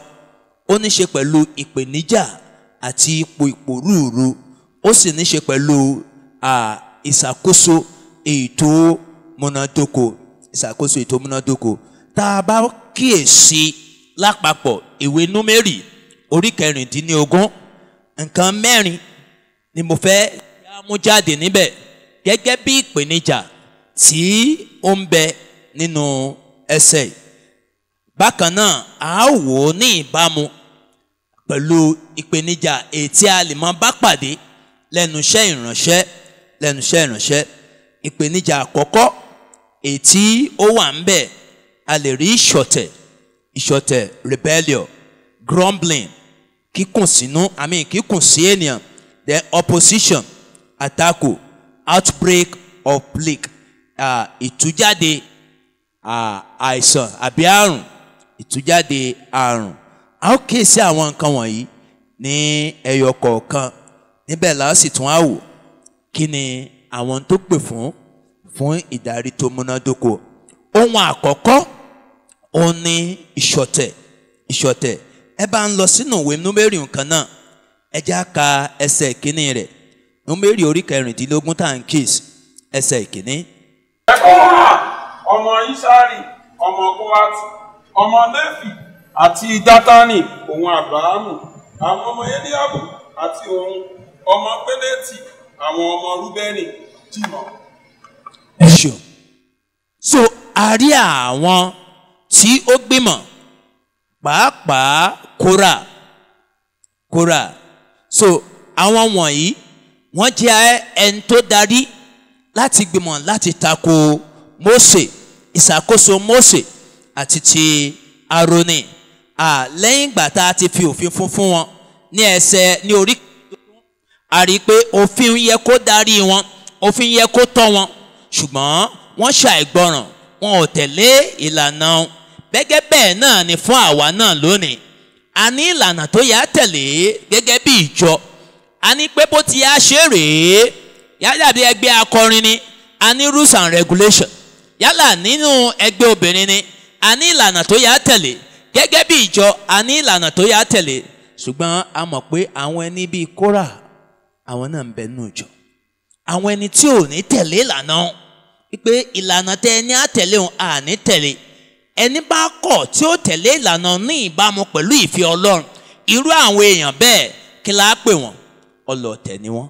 ó ní ṣe pẹ̀lú ìpèníjà àti ipò ìpòrúurú, ó sì ní ṣe pẹ̀lú ìṣàkóso ètò múnádóko. Tá a bá kíyèsí lápapọ̀ ìwé Númérì orí 16, nǹkan 4 ni mo fẹ́ mú jáde níbẹ̀ gẹ́gẹ́ bí ìpèníjà tí ó ń bẹ nínú ẹsẹ̀. Bákan náà a wò ó ní ìbámu pẹ̀lú ìpèníjà èyí tí a lè máa bá pàdé lẹ́nu iṣẹ́ ìránṣẹ́. Ìpèníjà àkọ́kọ́ èyí tí ó wà ń bẹ, a lè rí ìṣọ̀tẹ̀ rebellion, grumbling, kíkùn sí ènìyàn, then opposition, àtakò, outbreak of plague, ìtújáde àìsàn àbí àrùn, a ó kíyèsí àwọn nǹkan wọ̀nyí ní ẹyọ kọ̀ọ̀kan. Níbẹ̀ la sì tún á wò kí ni àwọn tó pè fún ìdarí tó múnádóko. Ohun àkọ́kọ́ òun ni ìṣọ̀tẹ̀. Ẹ bá ń lọ sínú ìwé Númérì nǹkan náà, ẹ já ka ẹsẹ̀ ìkíní rẹ̀. Númérì orí 16 tá à ń kíyèsí ẹsẹ̀ ìkíní. Kórà ọmọ Ísárì ọmọ Kóhátì ọmọ Léfì àti Dátánì òun Àbráhámù, àwọn ọmọ Eliábù àti òun ọmọ Pélétì, àwọn ọmọ Rúbẹ́nì jìmọ̀. Ẹ ṣeun. So a rí àwọn tí ó gbìmọ̀, pàápàá Kórà. So àwọn wọ̀nyí wọ́n jẹ́ ẹni tó darí láti gbìmọ̀ láti tako Mósè, ìṣàkóso Mósè àti ti Árónì. Lẹ́yìn ìgbà tá a ti fi òfin fún wọn ní orí, a rí i pé òfin yẹ kó darí wọn, òfin yẹ kó tọ́ wọn, ṣùgbọ́n wọ́n ṣàìgbọràn, wọn ò tẹ̀lé ìlànà. Gẹ́gẹ́ bẹ́ẹ̀ náà ni fún àwa náà lónìí, a ní ìlànà tó yá tẹ̀lé gẹ́gẹ́ bí ìjọ. A ní pé bó ti yá ṣe rèé, yálà bí ẹgbẹ́ akọrin ni, a ní rules and regulation. Yálà nínú ẹgbẹ́ obìnrin ni, a ní ìlànà tó yá tẹ̀lé. Gẹ́gẹ́ bí ìjọ, a ní ìlànà tó yá tẹ̀lé. Ṣùgbọ́n a mọ̀ pé àwọn ẹni bíi Kórà, àwọn náà ń bẹ nínú ìjọ. Àwọn ẹni tí ò ní tẹ̀lé ìlànà, pé ìlànà tẹ ẹni á tẹ̀lé òun à ní tẹ̀lé. Ẹni bá kọ̀ tí ó tẹ̀lé ìlànà ní ìbámu pẹ̀lú ìfẹ́ Ọlọ́run, irú àwọn èèyàn bẹ́ẹ̀ kí la pè wọ́n? Ọlọ̀tẹ̀ ni wọ́n.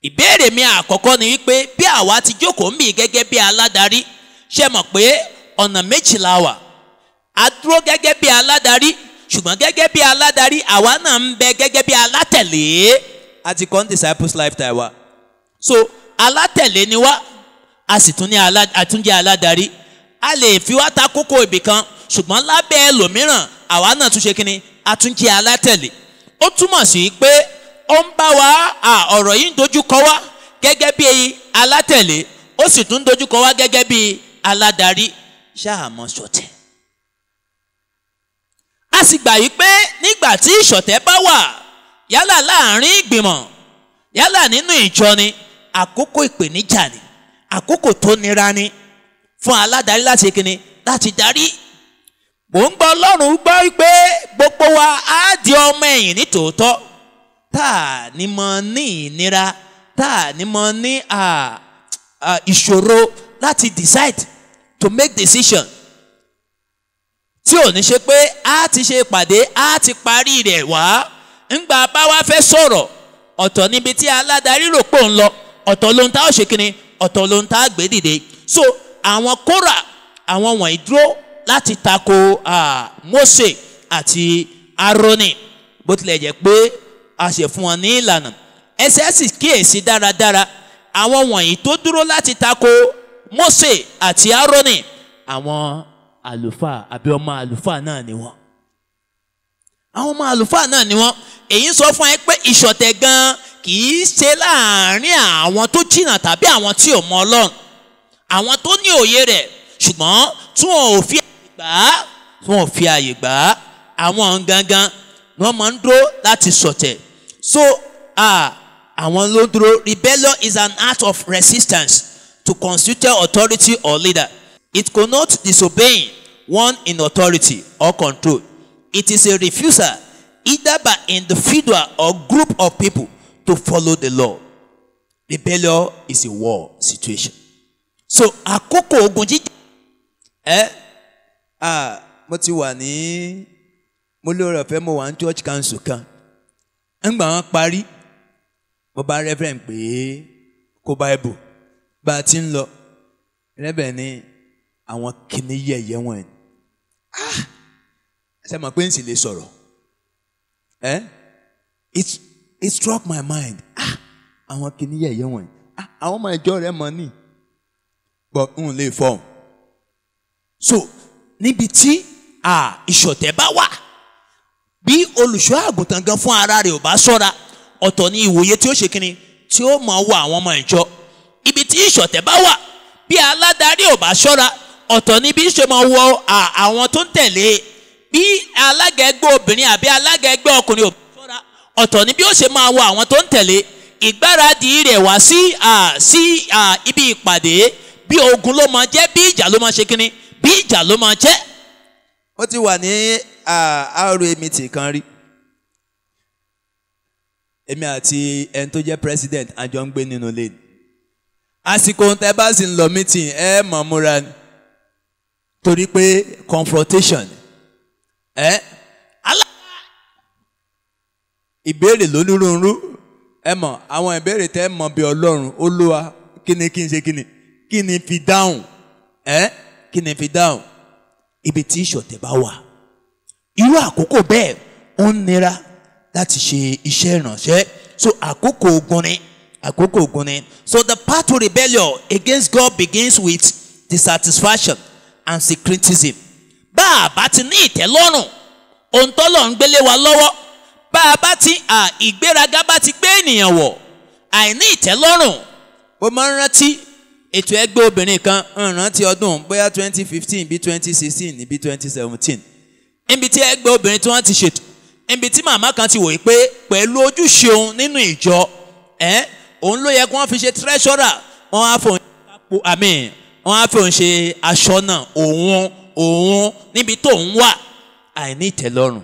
Ìbéèrè mi àkọ́kọ́ ni wípé bí àwa ti jókòó ń bì gẹ́gẹ́ bí aládarí, ṣe mọ̀ pé ọ̀nà méjì la wà. A dúró gẹ́gẹ́ bí aládarí, ṣùgbọ́n gẹ́gẹ́ bí aládarí àwa náà ń bẹ gẹ́gẹ́ bí alátẹ̀lé. A ti kọ́ ní disciples lifestyle wa. So alátẹ̀lé ni wá, a sì tún jẹ́ aládarí. A lè fi wá ta kókó ibì kan, ṣùgbọ́n lábẹ́ ẹlòmíràn àwa náà tún ṣe kínní, a tún jẹ́ alátẹ̀lé. Ó túmọ̀ sí pé ó ń bá wa ọ̀rọ̀ yìí ń dojúkọ wá gẹ́gẹ́ bí alátẹ̀lé, ó sì tún dojúkọ wá gẹ́gẹ́ bí aládarí. Ṣáà mọ̀ ṣọ̀tẹ̀. A sì gbà yí pé nígbà tí ìṣọ̀tẹ̀ bá wà, yálà láàrin ìgbìmọ̀, yálà nínú ìjọ ni, àkókò ìpèníjà ni, àkókò tó nira ni fún aládarí láti kíni, láti darí. Mò ń gbọ́ Ọlọ́run gbọ́ pé gbogbo wa á di ọmọ ẹ̀yìn ní tòótọ́, tá a ní mọ ní ìnira, tá a ní mọ ní ìṣòro láti decide to make decision. Tí ò ní ṣe pé a ti ṣe ìpàdé, a ti parí rẹ̀ wá. Ńgbà bá wá fẹ́ sọ̀rọ̀, ọ̀tọ̀ níbi tí aládarí rò pò ń lọ, ọ̀tọ̀ ló ń tá ó ṣe kíni, ọ̀tọ̀ ló ń tá gbé dìde. So àwọn Kórà, àwọn wọ̀nyí dúró láti tako Mósè àti Árónì, bó tilẹ̀ jẹ́ pé a ṣe fún wọn ní ìlànà. Ẹsẹ̀ sì kíyèsí dáradára, àwọn wọ̀nyí tó dúró láti tako Mósè àti Árónì, àwọn àlùfáà àbí ọmọ àlùfáà náà ni wọ́n. Àwọn ọmọ àlùfáà náà ni wọ́n. Èyí ń sọ fún ẹ pé ìṣọ̀tẹ̀ gan kì í ṣe láàárín àwọn tó jìnnà tàbí àwọn tí ò mọ Ọlọ́run. Àwọn tó ní òye rẹ̀, ṣùgbọ́n tí wọn ò fi àyè gbà á, àwọn gangan ni wọ́n máa ń dúró láti ṣọ̀tẹ̀. So àwọn ló dúró. Rebellion is an act of resistance to constituted authority or leader. It connotes disobeying one in authority or control. It is a refusal either by individual or group of people to follow the law. Rebellion is a war situation. So àkókò ogun jíjà mo ti wà ní mo lóore ọ̀fẹ́ mo wà ní church council kan ńgbà wọn parí mo bá reverend pé kó bible bá a ti ń lọ reverend ní àwọn kìíní yẹ̀yẹ́ wọn ṣe mọ̀ pé n sì lè sọ̀rọ̀ it struck my mind àwọn kìíní yẹ̀yẹ́ wọn àwọn ọmọ ìjọ rẹ̀ mọ̀ ní but n lè fọ́ so níbi tí ìṣọ̀tẹ̀ bá wà bí olùṣọ́ àgùntàn gan fún ara rẹ̀ ò bá ṣọ́ra ọ̀tọ̀ ní ìwòye tí ó ṣe kíni tí ó mọ̀ wọ àwọn ọmọ ìjọ. Ibi tí ìṣọ̀tẹ̀ bá wà bí aládarí ò bá ṣọ́ra ọ̀tọ̀ ní bí ṣe máa wọ àwọn tó ń tẹ̀lé. Bí alága ẹgbẹ́ obìnrin àbí alága ẹgbẹ́ ọkùnrin ò bá ṣọ́ra ọ̀tọ̀ ní bí ó ṣe máa wọ àwọn tó ń tẹ̀lé. Ìgbáradì rẹ̀ wá sí ibi ìpàdé bí ogun ló máa jẹ́ bí ìjà ló máa ṣe kíni bí ìjà ló máa jẹ́. Ó ti wà ní RA meeting kan rí èmi àti ẹni tó jẹ́ president àjọ ń gbé nínú ilé àsìkò tẹ́ bá sì ń lọ meeting mọ̀ múra ni torí pé confrontation ìbéèrè lónírúurú mọ̀ àwọn ìbéèrè tẹ́ mọ̀ bí Ọlọ́run Olúwa kí ni kí n ṣe kí ni fi dáhùn kí ni fi dáhùn ibi tí ìṣọ̀tẹ̀ bá wà irú àkókò bẹ́ẹ̀ ó ń nira láti ṣe iṣẹ́ ìrànṣẹ́. So àkókò ogun ni. So the path to rebellion against God begins with dissatisfaction and syncretism. Bá a bá ti ní ìtẹ́lọ́rùn ohun tọ́lọ̀ ń gbélé wa lọ́wọ́ bá a bá ti ìgbéraga bá ti gbé ènìyàn wọ̀ àìní ìtẹ́lọ́rùn. Mo máa ń rántí ètò ẹgbẹ́ obìnrin kan ń rántí ọdún bóyá 2015 bí 2016 bí 2017 níbi tí ẹgbẹ́ obìnrin tí wọ́n ti ṣètò níbi tí màmá kan ti wòye pé pẹ̀lú ojúṣe òun nínú ìjọ òun ló yẹ kí wọ́n fi ṣe treasurer wọ́n á fi òun ṣe aṣọ́nà òun níbi tó ń wà àìní ìtẹ́lọ́rùn.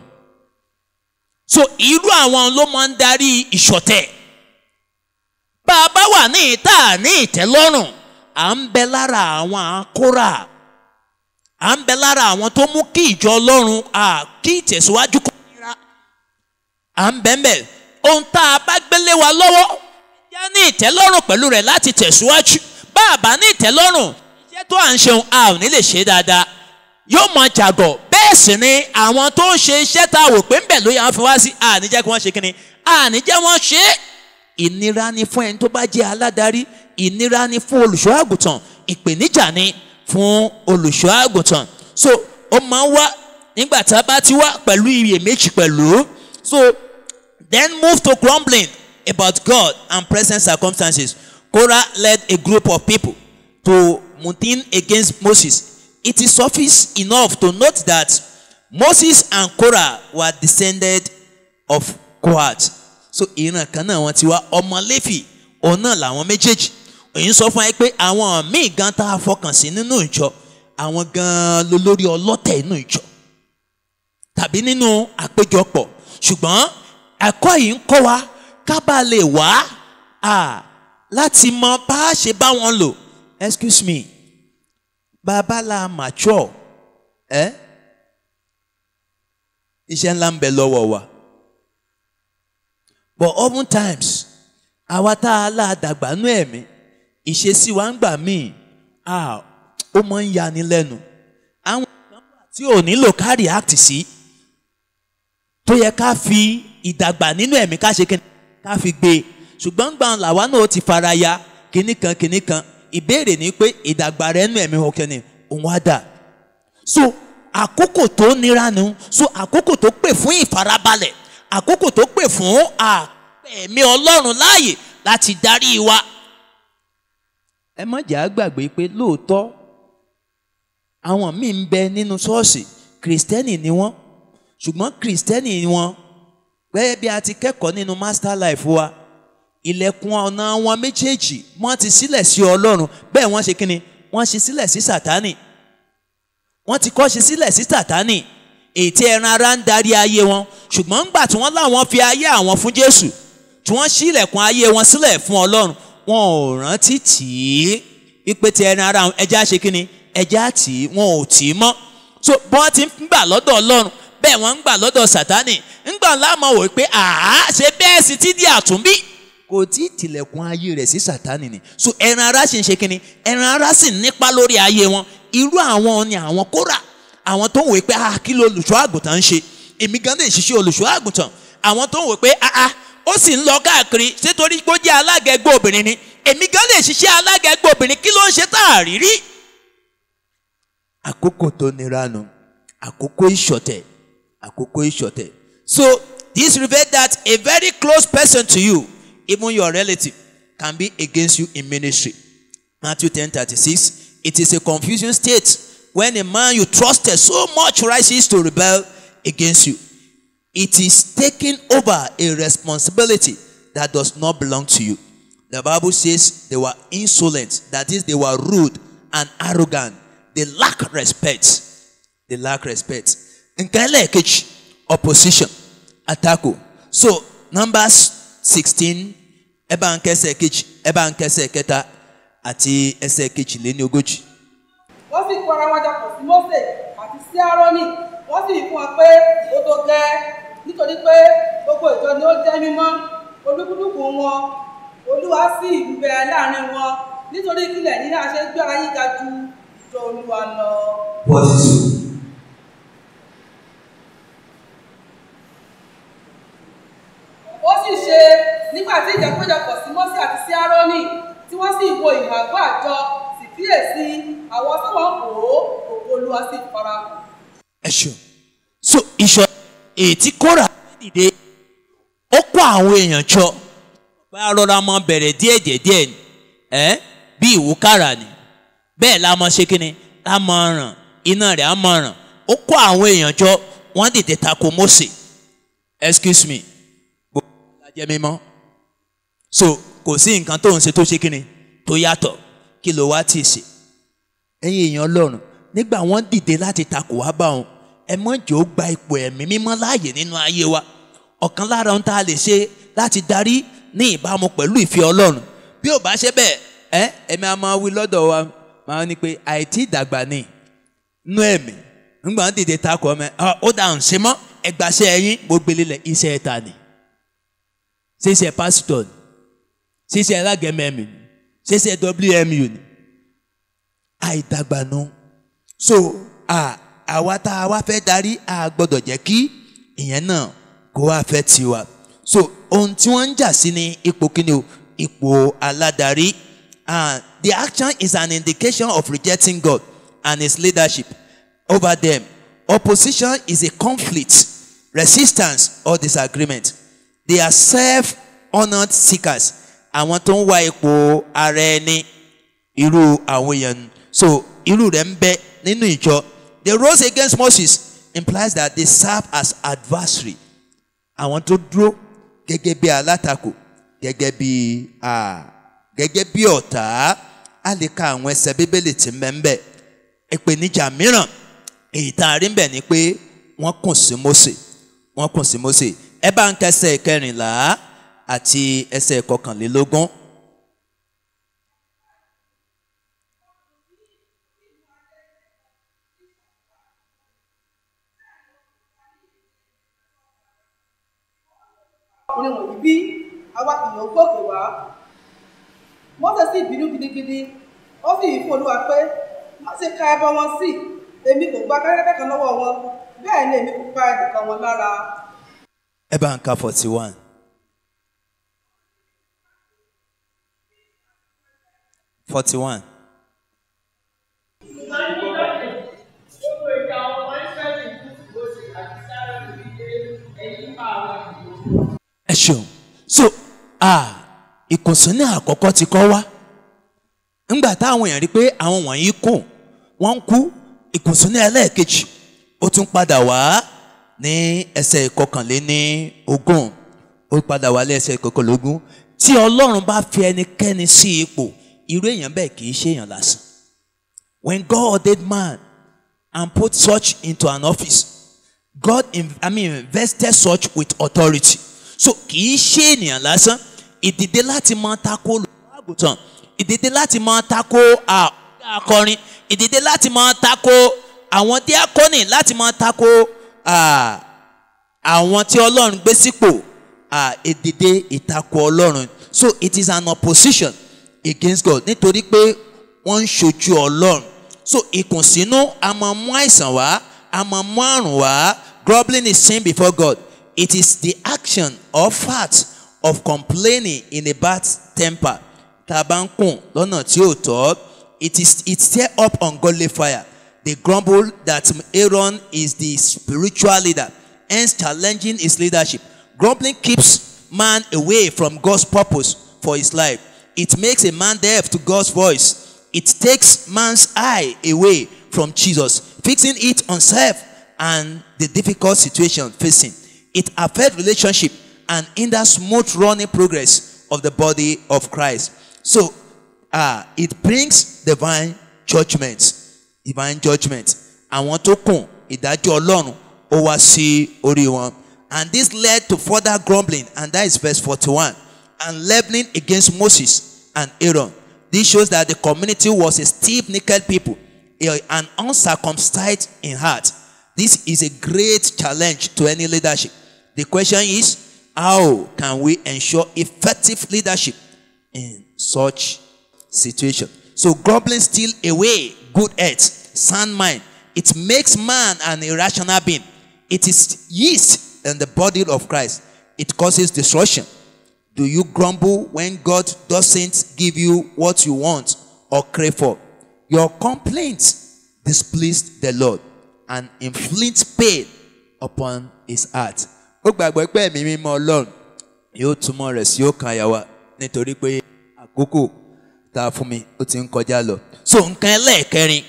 So irú àwọn ló máa ń darí ìṣọ̀tẹ̀. Bá a bá wà ní ìta ní ìtẹ́lọ́rùn à ń bẹ lára àwọn akóra à ń bẹ lára àwọn tó mú kí ìjọ Ọlọ́run kí ìtẹ̀síwájú kọ́ nira à ń bẹ́ẹ̀ ohun tá a bá gbélé wa lọ́wọ́ yá ní ìtẹ́lọ́rùn pẹ̀lú rẹ̀ láti tẹ̀síwájú. Bá a bá ní ìtẹ́lọ́rùn iṣẹ́ tó à ń ṣeun a ò ní lè ṣe dáadáa yóò mọ jàgọ̀. Bẹ́ẹ̀ sì ni àwọn tó ń ṣe iṣẹ́ tá a wò pé ń bẹ̀ ló yà wọ́n fi wá sí àníjẹ́ kí wọ́n ṣe kíni àníjẹ́ wọ́n ṣe é. Ìnira ni fún ẹni tó bá jẹ́ aládarí, ìnira ni fún olùṣọ́ àgùntàn, ìpèníjà ni fún olùṣọ́ àgùntàn. So ó máa ń wá nígbà tá a bá ti wá pẹ̀lú iyèméjì pẹ̀lú. So then move to grumbling about God and present circumstances. Korah led a group of people to mutiny against Moses. It is suffice enough to note that Moses and Korah were descended of Kohath. So ìran kan náà wọ́n ti wá ọmọ Léfì òun náà làwọn méjèèjì. Òyìn sọ fún ẹ pé àwọn míì gan tá a fọkàn sí nínú ìjọ àwọn gan lólórí ọlọ́tẹ̀ inú ìjọ tàbí nínú àpéjọpọ̀. Ṣùgbọ́n ẹ̀kọ́ yìí ń kọ́ wa ká bá lè wá láti mọ bá a ṣe bá wọn lò. Excuse me, bàbá la mature iṣẹ́ ńlá ń bẹ lọ́wọ́ wa. But oftentimes àwa tá a lá dàgbà nú ẹ̀mí ìṣesí wa ń gbà míì ó máa ń yani lẹ́nu. Àwọn ìgbà tí ò nílò ká react sí tó yẹ ká fi ìdàgbà nínú ẹ̀mí ká ṣe ká fi gbé. Ṣùgbọ́n gbà làwa náà ti fara ya kinní kan. Ìbéèrè ni pé ìdàgbà rẹ̀ nínú ẹ̀mí ọkàn ni òun á dà. So àkókò tó nira nu. So àkókò tó pè fún ìfarabalẹ̀. Àkókò tó pè fún ẹ̀mí Ọlọ́run láàyè láti darí wa. Ẹ má jẹ́ á gbàgbé pé lóòótọ́ àwọn míì ń bẹ nínú ṣọ́ọ̀ṣì kìrìsìtẹ́nì ni wọ́n ṣùgbọ́n kìrìsìtẹ́nì ni wọ́n gẹ́gẹ́ bí a ti kẹ́kọ̀ọ́ nínú master life wa ilẹ̀kùn ọ̀nà wọn méjèèjì wọ́n ti sílẹ̀ sí Ọlọ́run, bẹ́ẹ̀ wọ́n ṣe kíni, wọ́n ṣe sílẹ̀ sí Sátánì. Wọ́n ti kọ́ ṣe sílẹ̀ sí Sátánì, ètí ẹran ara ń darí ayé wọn. Ṣùgbọ́n ńgbà tí wọ́n láwọn fi ayé àwọn fún Jésù, tí wọ́n ṣí ilẹ̀kùn ayé wọn sílẹ̀ fún Ọlọ́run, wọn ò rántí tì í wípé ti ẹran ara ẹja ṣe kíni, ẹja tì í, wọn ò tì í mọ́. So bọ́n ti ń gbà lọ́dọ̀ Ọlọ́run, bẹ́ẹ̀ wọ́n ń gbà lọ́dọ̀ Sátánì. ńgbà láàmú wò pé ṣe bẹ́ẹ̀ sì ti di àtúnbí, kò tí ì tilẹ̀kùn ayé rẹ̀ sí Sátánì ni. So ẹran ara sì ń ṣe kíni, ẹran ara sì nípa lórí ayé wọn. Irú àwọn ni àwọn Kórà, àwọn tó ń wò pé kí ló olùṣọ́ àgùntàn ń ṣe, èmi gan lè ṣiṣẹ́ olùṣọ́ àgùntàn. Àwọn tó ń wò pé ó sì ń lọ káàkiri sétorí pé ó jẹ́ alága ẹgbẹ́ obìnrin ni, èmi gan lè ṣiṣẹ́ alága ẹgbẹ́ obìnrin, kí ló ń ṣe tá a rí rí. Àkókò tó nira nù, àkókò ìṣọ̀tẹ̀, àkókò ìṣọ̀tẹ̀. So this reveals that a very close person to you, even your relative, can be against you in ministry. Matthew 10:36. It is a confusing state when a man you trusted so much rises to rebel against you. It is taking over a responsibility that does not belong to you. The Bible says they were insolent, that is, they were rude and arrogant. They lack respect. They lack respect. Nkele opposition, atako. So Numbers 16, eba nkese kechi, eba nkese keta àti ẹsẹ̀ kejìléníogójì. Wọ́n sì kó ara wọn jọ pọ̀ sí Mósè àti sí Árónì, wọ́n sì fún wọn pé ó tó gẹ́, nítorí pé gbogbo ìjọ ni ó jẹ́ mímọ́, olúkúlùkù wọn, Olúwa sì ń bẹ láàrin wọn, nítorí kílẹ̀ ní àṣẹ gbé ara yín ga ju ìjọ Olúwa lọ. Ó sì ṣe nígbà tí ìjọ péjọpọ̀ sí Mósè àti sí Árónì, tí wọ́n sì wo ìhàgọ́ àjọ, sì kíyèsí àwọn tó wọ́n kò ògo Olúwa sì farahàn. Ẹ ṣeun. So ìṣọ̀ ètí Kórà dìde, ó kó àwọn èèyàn jọ, pé arọra mọ bẹ̀rẹ̀ díẹ̀ ni, bí ìwúkàrà ni, bẹ́ẹ̀ la mọ ṣe kíni, la mọ ràn, iná rẹ̀ á mọ ràn. Ó kó àwọn èèyàn jọ, wọ́n dìde tako Mósè. Excuse me, gbogbo ìlàjẹ mímọ́. So kò sí nǹkan tó ń ṣe tó ṣe kíni tó yàtọ̀, kí ló wá tì í ṣe. Ẹ̀yin èèyàn Ọlọ́run, nígbà wọ́n dìde láti takò wá bá wọn, ẹ mọ̀ jẹ́ ó gba ipò ẹ̀mí mímọ́ láàyè nínú ayé wa. Ọ̀kan lára ohun tá a lè ṣe láti darí ní ìbámu pẹ̀lú ìfẹ́ Ọlọ́run. Bí ò bá ṣe bẹ́ẹ̀, ẹ̀mí a máa wí lọ́dọ̀ wa, máa ní pé àìtí ìdàgbà ni nú ẹ̀mí. Nígbà wọ́n dìde takò ọmọ ó dáhùn ṣe mọ́, ẹgbàṣẹ́ ẹ̀yìn mo gbélé lẹ̀, iṣẹ́ ẹ̀ta ni, ṣé iṣẹ́ pásítọ̀ ni, ṣíṣe alágẹ̀mẹ̀mì, ṣíṣe WMU ni, àìdàgbànú. So àwa tá a wá fẹ́ darí, a gbọ́dọ̀ jẹ́ kí ìyẹn náà kó wá fẹ́ tiwa. So ohun tí wọ́n ń jà sí ni ipò kíni o, ipò aládarí. The action is an indication of rejecting God and his leadership over them. Opposition is a conflict, resistance or disagreement. They are self-honored seekers. Àwọn tó ń wá ipò ara ẹni, irú àwọn èèyàn. So irú rẹ̀ ń bẹ nínú ìjọ. They rose against Moses implies that they serve as adversary. Àwọn tó dúró gẹ́gẹ́ bí alátakò, gẹ́gẹ́ bí ọ̀tá. A lè ka àwọn ẹsẹ̀ Bíbélì tí ń bẹ ń bẹ. Ìpèníjà mìíràn èyí tá a rí ń bẹ ni pé wọ́n kùn sí Mósè. Wọ́n kùn sí Mósè. Ẹ bá ń kẹsẹ̀ 14 àti ẹsẹ̀ 21. Ọkùnrin wọ̀nyí bí àwa kìyàn gòkè wá. Mósè sì bínú gidigidi, ó sì wí fún Olúwa pé má ṣe ka ẹbọ wọn sí, èmi kò gba kẹ́kẹ́ kan lọ́wọ́ wọn, bẹ́ẹ̀ ni èmi kò pa ẹnìkan wọn lára. Ẹ bá ń ka 41. 41. Ẹ ṣeun. So ìkùnsínú àkọ́kọ́ ti kọ́ wá. Ńgbà táwọn èèyàn rí pé àwọn wọ̀nyí kù, wọ́n ń kú, ìkùnsínú ẹlẹ́ẹ̀kejì ó tún padà wá ní ẹsẹ̀ 21. Ó padà wá lé ẹsẹ̀ 21. tí Ọlọ́run bá fi ẹnikẹ́ni sí ipò, irú èèyàn bẹ́ẹ̀ kì í ṣe èèyàn lásán. When God ordained man and put such into an office, God invested such with authority. So kì í ṣe ènìyàn lásán. Ìdìde láti máa tako olùṣọ́-àgùntàn, ìdìde láti máa tako akọrin, ìdìde láti máa tako àwọn díákọ́nì, láti máa tako àwọn tí Ọlọ́run gbé sípò, ìdìde ìtakò Ọlọ́run. So it is an opposition against God, nítorí pé wọ́n ń ṣojú Ọlọ́run. So ìkùnsínú a máa mú àìsàn wá, a máa mú àrùn wá. Grumbling is sin before God. It is the action or fact of complaining in a bad temper. Tabankun lọ́nà tí ò tọ́. It stir up ungodly fire. They grumble that Aaron is the spiritual leader, hence challenging his leadership. Grumbling keeps man away from God's purpose for his life. It makes a man deaf to God's voice. It takes man's eye away from Jesus, fixing it on self and the difficult situation facing. It affects relationship and hinders smooth running progress of the body of Christ. So it brings divine judgment. Divine judgment. Àwọn tó kùn ìdájọ́ Ọlọ́run ó wá sí orí wọn. And this led to further grumbling, and that is verse 41. And leavening against Moses and Aaron. This shows that the community was a stiff-necked people, and uncircumcised in heart. This is a great challenge to any leadership. The question is, how can we ensure effective leadership in such situation? So grumbling steals away good health, sound mind. It makes man an irrational being. It is yeast in the body of Christ. It causes destruction. Do you grumble when God doesn't give you what you want or crave for? Your complaints displease the Lord and inflict pain upon his heart. Ó gbàgbọ́ pé ẹ̀mí mímọ́ Ọlọ́run yóò túmọ̀ rẹ̀ sí ọkàn àyà wa nítorí pé àkókò tá a fún mi ó ti ń kọjá lọ. So nǹkan ẹlẹ́ẹ̀kẹrin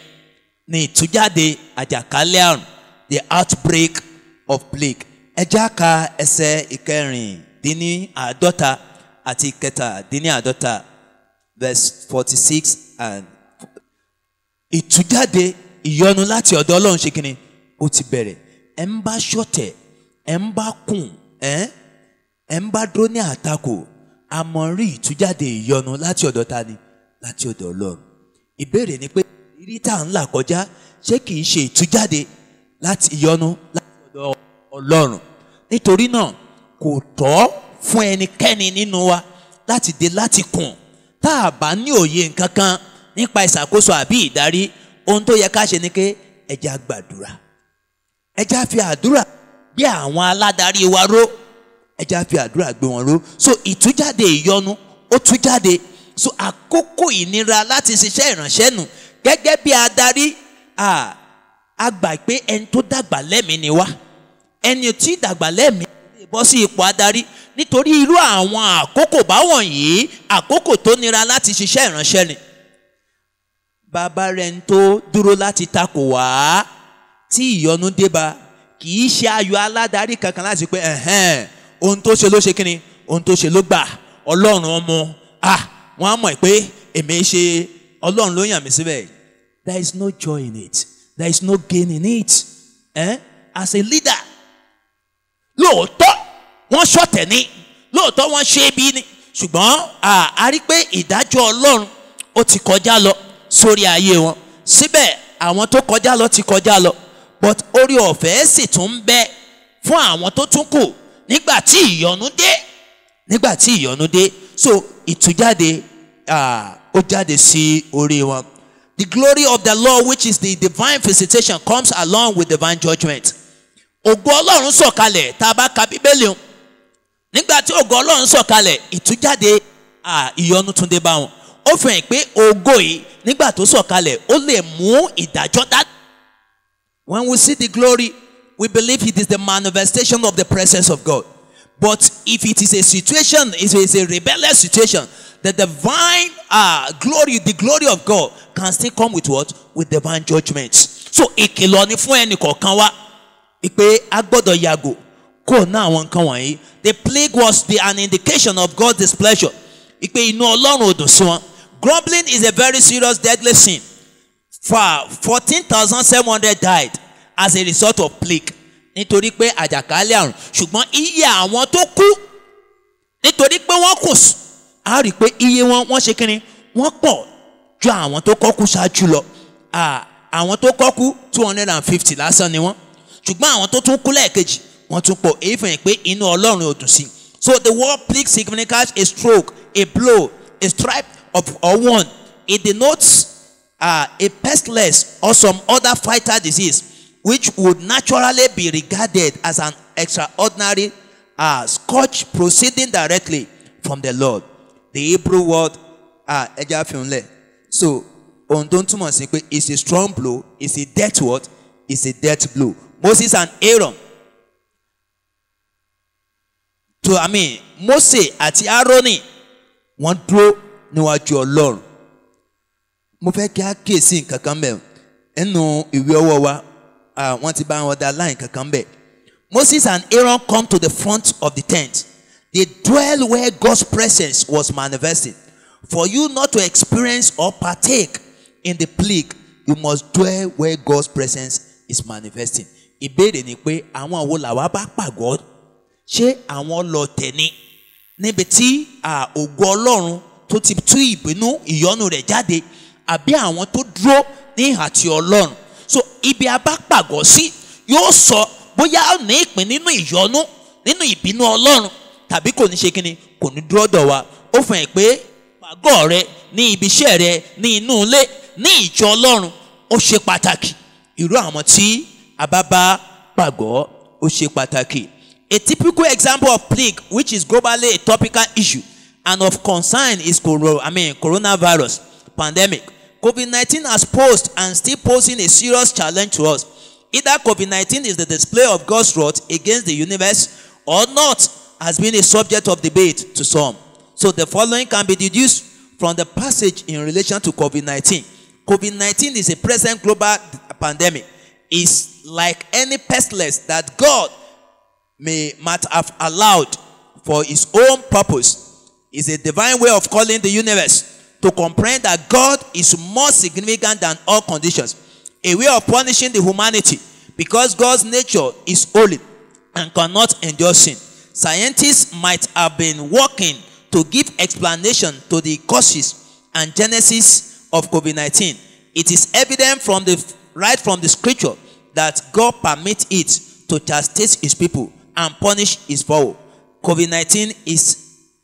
ni ìtújáde àjàkálẹ̀ àrùn, the outbreak of plague. Ẹ já ka ẹsẹ̀ ìkẹrìndínláàádọ́ta àti ìkẹtàdínláàádọ́ta verse 46 and ìtújáde ìyọnu láti ọ̀dọ̀ Ọlọ́run ṣe kíni ó ti bẹ̀rẹ̀. Ẹ ń bá ṣọ̀tẹ̀, ẹ ń bá kùn, ẹ ń bá dúró ní àtakò, a mọ̀ rí ìtújáde ìyọnu láti ọ̀dọ̀ ta ni? Láti ọ̀dọ̀ Ọlọ́run. Ìbéèrè ni pé ìrírí tá à ń là kọjá ṣé kì í ṣe ìtújáde láti ìyọnu láti ọ̀dọ̀ Ọlọ́run? Nítorí náà kò tọ́ fún ẹnikẹ́ni nínú wa láti dé láti kùn tá a bá ní òye nǹkan kan nípa ìṣàkóso àbí ìdarí. Ohun tó yẹ ká ṣe ni pé ẹ jẹ́ á gbàdúrà, ẹ jẹ́ á fi àdúrà gbé àwọn aládarí wa ró, ẹ jẹ́ á fi àdúrà gbé wọn ró. So ìtújáde ìyọnu ó tú jáde. So àkókò ìnira láti ṣiṣẹ́ ìránṣẹ́ nù gẹ́gẹ́ bí adarí, a gbà pé ẹni tó dàgbà lẹ́mìí ni wá, ẹni tí dàgbà lẹ́mìí lè bọ́ sí ipò adarí. Nítorí irú àwọn àkókò báwọn yìí, àkókò tó nira láti ṣiṣẹ́ ìránṣẹ́ ni. Bàbá rẹ̀ ń tó dúró láti takò wá tí ìyọnu dé bá, kì í ṣe ayọ̀ aládarí kankan láti pé ohun tó ṣe ló ṣe kíni, ohun tó ṣe ló gbà, Ọlọ́run ọmọ wọ́n á mọ̀ pé èmi ṣe Ọlọ́run ló yàn mí síbẹ̀. There is no joy in it. There is no gain in it. As a leader, lóòótọ́ wọ́n ṣọ̀tẹ̀ ní, lóòótọ́ wọ́n ṣe bí ní, ṣùgbọ́n a rí pé ìdájọ́ Ọlọ́run ó ti kọjá lọ sórí ayé wọn. Síbẹ̀ àwọn tó kọjá lọ ti kọjá lọ, but orí ọ̀fẹ́ sì tún ń bẹ fún àwọn tó tún kù nígbà tí ìyọnu dé. Nígbà tí ìyọnu dé, so ìtújáde ó jáde sí orí wọn. The glory of the Lord, which is the divine visitation, comes along with divine judgment. Ògo Ọlọ́run sọ̀kalẹ̀ tá a bá ka Bíbélì o. Nígbà tí ògo Ọlọ́run sọ̀kalẹ̀, ìtújáde ìyọnu tún dé bá wọn. Ó fi hàn pé ògo yìí nígbà tó sọ̀kalẹ̀ ó lè mú ìdájọ́ dá. When we see the glory, we believe it is the manifestation of the presence of God. But if it is a situation, if it is a rebellious situation, the divine glory, the glory of God can still come with what? With divine judgment. So ìkìlọ̀ ni fún ẹnì kọ̀ọ̀kan wa pé a gbọ́dọ̀ yàgò kó ná àwọn nǹkan wọ̀nyí. The plague was an indication of God's displeasure ìpè inú Ọlọ́run ò dùn sí wọn. Grumbling is a very serious deadly sin. 14,700 died as a result of plague. Nítorí pé àjàkálẹ̀ àrùn. Ṣùgbọ́n iye àwọn tó kú nítorí pé wọ́n kù a rí i pé iye wọn wọ́n ṣe kínní wọ́n pọ̀ ju àwọn tó kọ́kú ṣáájú lọ. Àwọn tó kọ́kú 250 lásán ni wọ́n. Ṣùgbọ́n àwọn tó tún kú lẹ́ẹ̀kejì wọ́n tún pọ̀. Èyí fi hàn pé inú Ọlọ́run ò dùn sí. So the word plague signifies a stroke, a blow, a stripe or wound. It denotes a pestilence or some other vital disease which would naturally be regarded as an extraordinary scourge proceeding directly from the Lord. The Hebrew word ẹja fi hàn lẹ̀. So ohun tó ń túmọ̀ sí pé it's a strong blow, it's a death word, it's a death blow. Moses and Aaron Mose àti Aaroni wọ́n dúró níwájú Ọlọ́run. Mo fẹ́ kí a kíyèsí nǹkan kan bẹ́ẹ̀ nínú ìwé ọwọ́ wa wọ́n ti bá wọn dá line kankan bẹ́ẹ̀. Moses and Aaron come to the front of the tent. They dwell where God's presence was manifested. For you not to experience or partake in the plague, you must dwell where God's presence is manifesting. Ìbéèrè ni pé àwọn wo làwa bá pàgọ́? Ṣé àwọn lọ tẹ̀ni níbi tí ògo Ọlọ́run tó ti tú ìbínú ìyọ́nú rẹ̀ jáde, àbí àwọn tó dúró ní ìhà ti Ọlọ́run? So ibi a bá pàgọ́ sí yóò sọ bóyá ní ìpín nínú ìyọ́nú nínú ìbínú Ọlọ́run tàbí kò ní ṣe kíni, kò ní dúró dọ̀ wa. Ó fi hàn pé pàgọ́ rẹ ní ibi iṣẹ́ rẹ ní inú ilé ní ìjọ Ọlọ́run ó ṣe pàtàkì. Irú àwọn tí a bá bá pàgọ́ ó ṣe pàtàkì. A typical example of plague which is globally a topical issue and of concern is coronavirus pandemic. COVID-19 has posed and still posing a serious challenge to us. Either COVID-19 is the display of God's wrath against the universe or not has been a subject of debate to some. So the following can be deduced from the passage in relation to COVID-19. COVID-19 is a present global pandemic. It's like any pestilence that God might have allowed for his own purpose. It's a divine way of calling the universe to comprehend that God is more significant than all conditions. A way of punishing the humanity because God's nature is holy and cannot endure sin. Scientists might have been working to give explanation to the causes and genesis of COVID-19. It is evident from the scripture that God permits it to chastise his people and punish his foe. COVID-19 is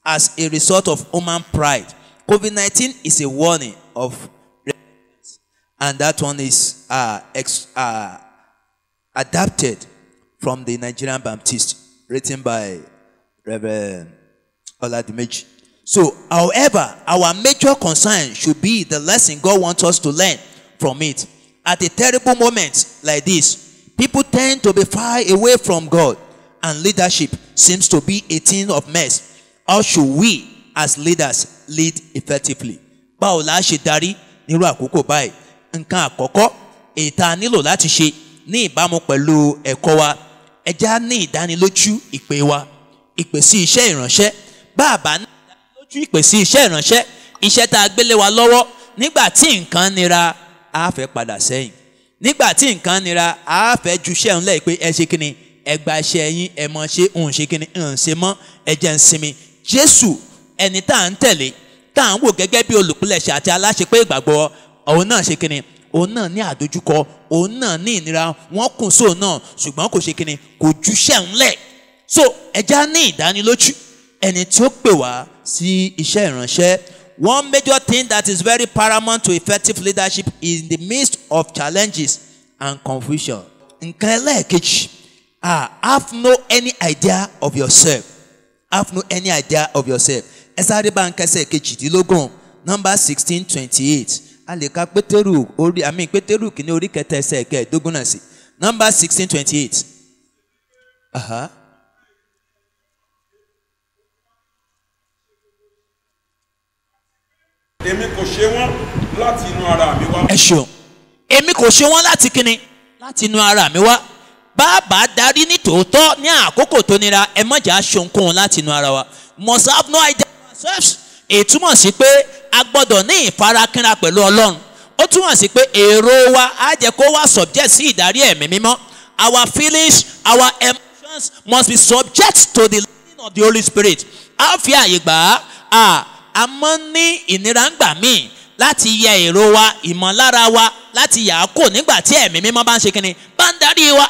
as a result of human pride. COVID-19 is a warning of repentance, and that one is adapted from the Nigerian Baptist, written by Reverend Oladimeji. So, however, our major concern should be the lesson God wants us to learn from it. At a terrible moment like this, people tend to be far away from God, and leadership seems to be a thing of mess. How should we as leaders lead effectively? Báwo la ṣe darí nírú àkókò báyìí? Nǹkan àkọ́kọ́ èyí tá a nílò láti ṣe ní ìbámu pẹ̀lú ẹ̀kọ́ wa, ẹ jẹ́ ní ìdánilójú ìpè wa, ìpè sí iṣẹ́ ìránṣẹ́. Bàbá ní ìdánilójú ìpè sí iṣẹ́ ìránṣẹ́, iṣẹ́ tá a gbélé wa lọ́wọ́, nígbà tí nǹkan nira a fẹ́ padà sẹ́yìn. Nígbà tí nǹkan nira a fẹ́ ju iṣẹ́ ńlẹ̀ pé ẹ ṣe kíni, ẹ gba iṣẹ́ yín, ẹ mọ̀ ṣe òun ṣe kíni, ń ṣe mọ́, ẹ jẹ́ ń sinmi. Jésù ẹni tá à ń tẹ̀lé, tá à ń wò gẹ́gẹ́ bí olùpilẹ̀ṣẹ̀ àti aláṣepé ìgbàgbọ́, òun náà ṣe kíni, òun náà ní àdójúkọ, òun náà ní ìnira, wọ́n kùn sóò náà, ṣùgbọ́n kò ṣe kíni, kò ju iṣẹ́ ńlẹ̀. So ẹja ní ìdánilójú ẹni tí ó pè wá sí iṣẹ́ ìránṣẹ́. One major thing that is very paramount to effective leadership is in the midst of challenges and confusion. Nǹkan ẹlẹ́ẹ̀kejì, have no any idea of yourself. Have no any idea of yourself. Ẹ sáré bá ń kẹsẹ̀ kejìdínlógún, number 16:28. A lè ka Pétérù Pétérù kìíní orí kẹta ẹsẹ̀ kẹẹ̀ẹ́dógún náà sí. Number 16:28. Èmi kò ṣe wọ́n láti inú ara mi wá. Ẹ ṣeun. Èmi kò ṣe wọ́n láti kíni? Láti inú ara mi wá. Bàbá darí ní tòótọ́ ní àkókò tó nira, ẹ má jà ṣohunkóhun láti inú ara wa. Must have no idea of ourselves èyí túmọ̀ sí pé a gbọ́dọ̀ ní ìfarakínra pẹ̀lú Ọlọ́run. Ó túmọ̀ sí pé èrò wa á jẹ́ kó wá subject sí ìdarí ẹ̀mí mímọ́. Our feelings, our emotions must be subject to the leading of the Holy Spirit. A fi àyè gbà á. A mọ́ ní ìnira ń gbà míì láti yẹ èrò wa, ìmọ̀lára wa, láti yà á kò nígbà tí ẹ̀mí mímọ́ bá ń ṣe kíni, bá ń darí wa.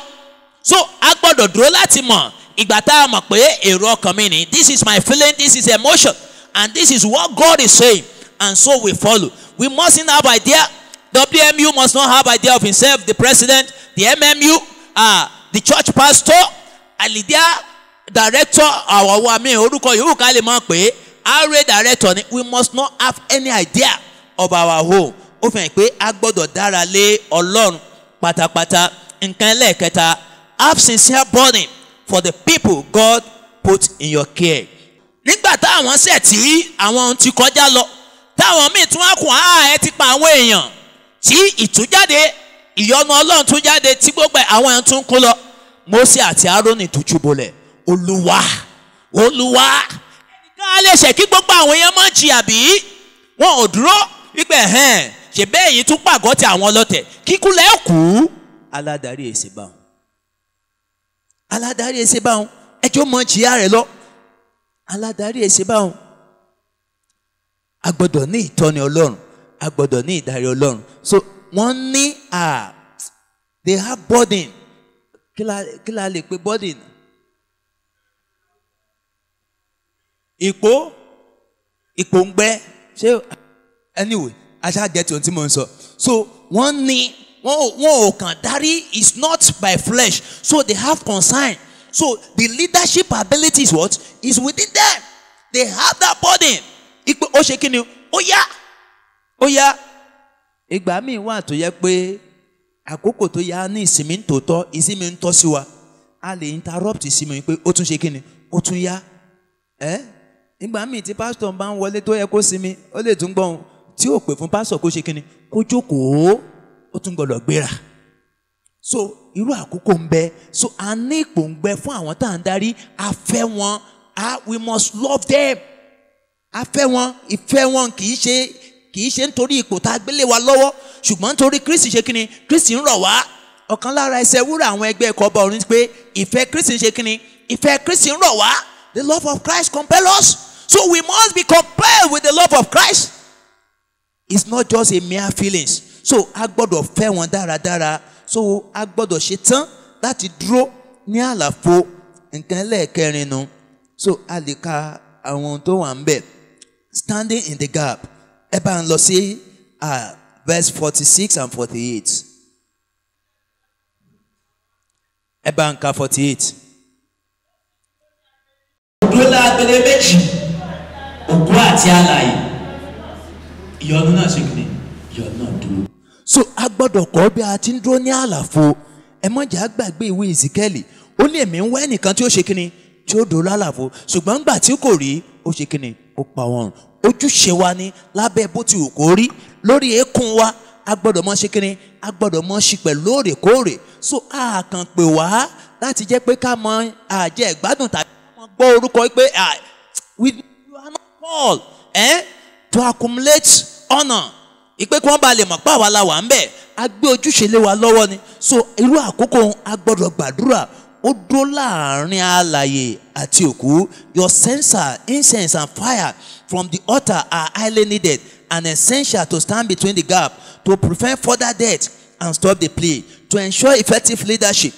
So a gbọ́dọ̀ dúró láti mọ̀ ìgbà tá a mọ̀ pé èrò ọkàn mi ni, this is my feeling, this is emotion, and this is what God is saying, and so we follow. We mustn't have idea. WMU must not have idea of himself, the president, the MMU, the church pastor, alidia director, àwọn wa mi orúkọ yòówù ká lè mọ̀ pé RA director ni. We must not have any idea of our home. Ó fi hàn pé a gbọ́dọ̀ dára lé Ọlọ́run pátápátá. Nǹkan ẹlẹ́ẹ̀kẹta, have sincere burden for the people God put in your care. Nígbà táwọn ṣẹ̀ tí àwọn ti kọjá lọ, táwọn míì tún á kùn ẹ ti pa àwọn èèyàn, tí ìtújáde ìyọ́nú Ọlọ́run tún jáde, tí gbogbo àwọn èèyàn tún kú lọ. Mósè àti Árónì tújú bolẹ̀. Olúwa ẹnìkan á lè ṣẹ̀ kí gbogbo àwọn èèyàn mọ̀ jí àbí? Wọn ò dúró wípé ṣe bẹ́ẹ̀ yìí tún pàgọ́ ti àwọn ọlọ́tẹ̀ kíkú lẹ́kùú. Aládarí èsì báwọn. Aládarí èsì báwọn. Ẹjọ́ mọ̀ jìyà rẹ̀ lọ. Aládarí èsì báwọn. A gbọ́dọ̀ ní ìtọ́ni Ọlọ́run. A gbọ́dọ̀ ní ìdarí Ọlọ́run. So wọ́n ní they have burden. Kí la lè pe burden? Ipò ń gbẹ. Ṣé anyway, aṣá jẹ́ tí ohun tí mo ń sọ. So wọ́n ní wọ́n ò kàn darí is not by flesh. So they have concern. So the leadership ability is what? Is within them. They have that burden. Ipò ó ṣe kí ni? Ó yá. Ìgbà míì wà tó yẹ pé àkókò tó yá ní ìsinmi ń tòótọ́, ìsinmi ń tọ́ sí wa. A lè interrupt ìsinmi pé ó tún ṣe kí ni? Ó tún yá. Ìgbà míì tí pásítọ̀ bá ń wọlé tó yẹ kó sinmi, ó lè tún gbọ́n tí ó pè fún pásítọ̀ kó ṣe kíni, kó jókòó, ó tún gbọ́dọ̀ gbéra. So irú àkókò ń bẹ. So a ní ipò ń gbẹ fún àwọn tá à ń darí. A fẹ́ wọn. We must love them. A fẹ́ wọn. Ìfẹ́ wọn kì í ṣe nítorí ipò tá a gbélé wa lọ́wọ́, ṣùgbọ́n nítorí Kristi ṣe kíni, Kristi ń rọ̀ wá. Ọ̀kan lára ẹsẹ̀ wúrà àwọn ẹgbẹ́ ẹ̀kọ́ ọba ọ̀run pé ìfẹ́ Kristi ṣe kíni, ìfẹ́ Kristi ń rọ̀ wá. The love of Christ compels us. So we must be compelled with the love of Christ. It's not just a mere feelings. So a gbọ́dọ̀ fẹ́ wọn dáradára. So a gbọ́dọ̀ ṣe tán láti dúró ní àlàfo. Nǹkan ẹlẹ́ẹ̀kẹrin nu. So a lè ka àwọn tó wà ń bẹ̀. Standing in the gap. Ẹ bá ń lọ sí verse 46 and 48. Ẹ bá ń ka 48. Dúró lábẹ́lẹ́ méjì, òkú àti alààyè. Ìyọnu náà ṣe kìíní, ìyọnu náà dúró. So a gbọ́dọ̀ kọ́ bí a ti ń dúró ní àlàfo. Ẹ má jẹ́ á gbàgbé ìwé Èzíkẹ́lì. Ó ní èmi ń wá ẹnìkan tí ó ṣe kìíní, tí ó dúró lálàfo. Ṣùgbọ́n nígbà tí kò rí, ó ṣe kìíní, ó pa wọ́n. Ojúṣe wa ni lábẹ́ bó ti wù kó rí. Lórí eékún wa, a gbọ́dọ̀ mọ̀ ṣe kìíní, a gbọ́dọ̀ mọ̀ ṣí pẹ̀lú lóòrèkóòrè. So a kàn pè wá láti jẹ́ pé ká mọ àjẹ́ ìgbádùn tàbí gbọ́ orúkọ pé we are not called to accumulate honour. Ìpè kí wọ́n bá lè mọ̀ pé àwa la wà ń bẹ̀. A gbé ojúṣe lé wa lọ́wọ́ ni. So irú àkókò a gbọ́dọ̀ gbàdúrà. Ó dúró láàrin alààyè àti òkú. Your censer, incense and fire from the altar are highly needed and essential to stand between the gap, to prevent further death and stop the plague. To ensure effective leadership,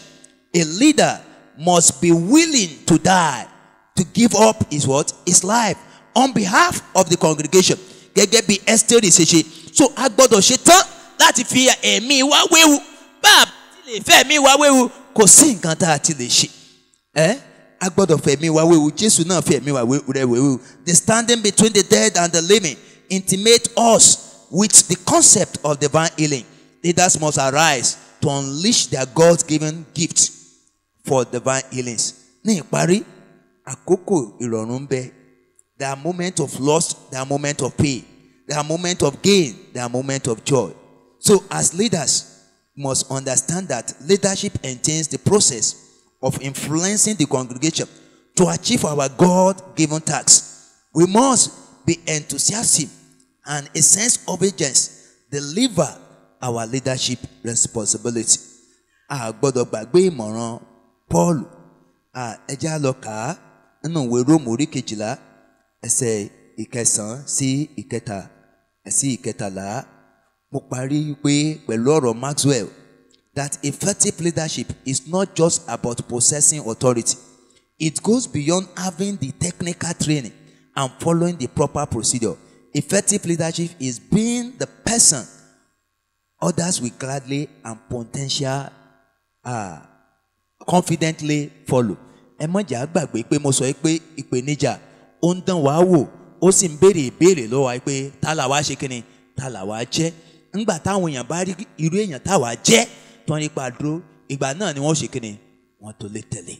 a leader must be willing to die, to give up his what? His life on behalf of the congregation. Gẹ́gẹ́ bí Esther ṣe ṣe. So a gbọ́dọ̀ ṣe tán láti fi ẹ̀mí wa wéwu. Bá a ti lè fẹ́ ẹ̀mí wa wéwu, kò sí nǹkan tá a ti lè ṣe. A gbọ́dọ̀ fẹ́ ẹ̀mí wa wéwu. Jésù náà fẹ́ ẹ̀mí wa rẹ̀ wéwu. The standing between the dead and the living intimate us with the concept of divine healing. Leaders must arise to unleash their God-given gift for divine healings. Ní ìparí, àkókò ìrọ̀rùn ń bẹ. There are moments of loss, there are moments of pain, there are moments of gain, there are moments of joy. So as leaders, we must understand that leadership entails the process of influencing the congregation to achieve our God-given tasks. We must be enthusiasm, and a sense of urgency deliver our leadership responsibility. A gbọ́dọ̀ gbàgbé ìmọ̀ràn Paul. Ẹ jẹ́ á lọ kà á nínú ìwé Róòmù orí 12 ẹsẹ̀ 9 sí ìkẹtàlá. Mo parí pé pẹ̀lú ọ̀rọ̀ Maxwell that effective leadership is not just about possessing authority. It goes beyond having the technical training and following the proper procedure. Effective leadership is being the person others will gladly and confidently follow. Ẹ má jẹ́ á gbàgbé pé mo sọ pé ìpèníjà ó ń dán wa wò, ó sì ń béèrè ìbéèrè lọ́wọ́ wa pé ta là wá ṣe kíni, ta là wá jẹ́. Ńgbà táwọn èèyàn bá rí irú èèyàn táwa jẹ́ tó ń nípa dúró, ìgbà náà ni wọ́n ṣe kíni, wọ́n tó lè tẹ̀lé.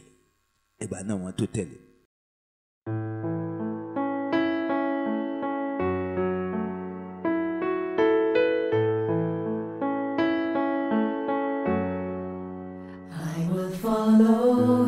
Ìgbà náà wọ́n tó tẹ̀lé. I will follow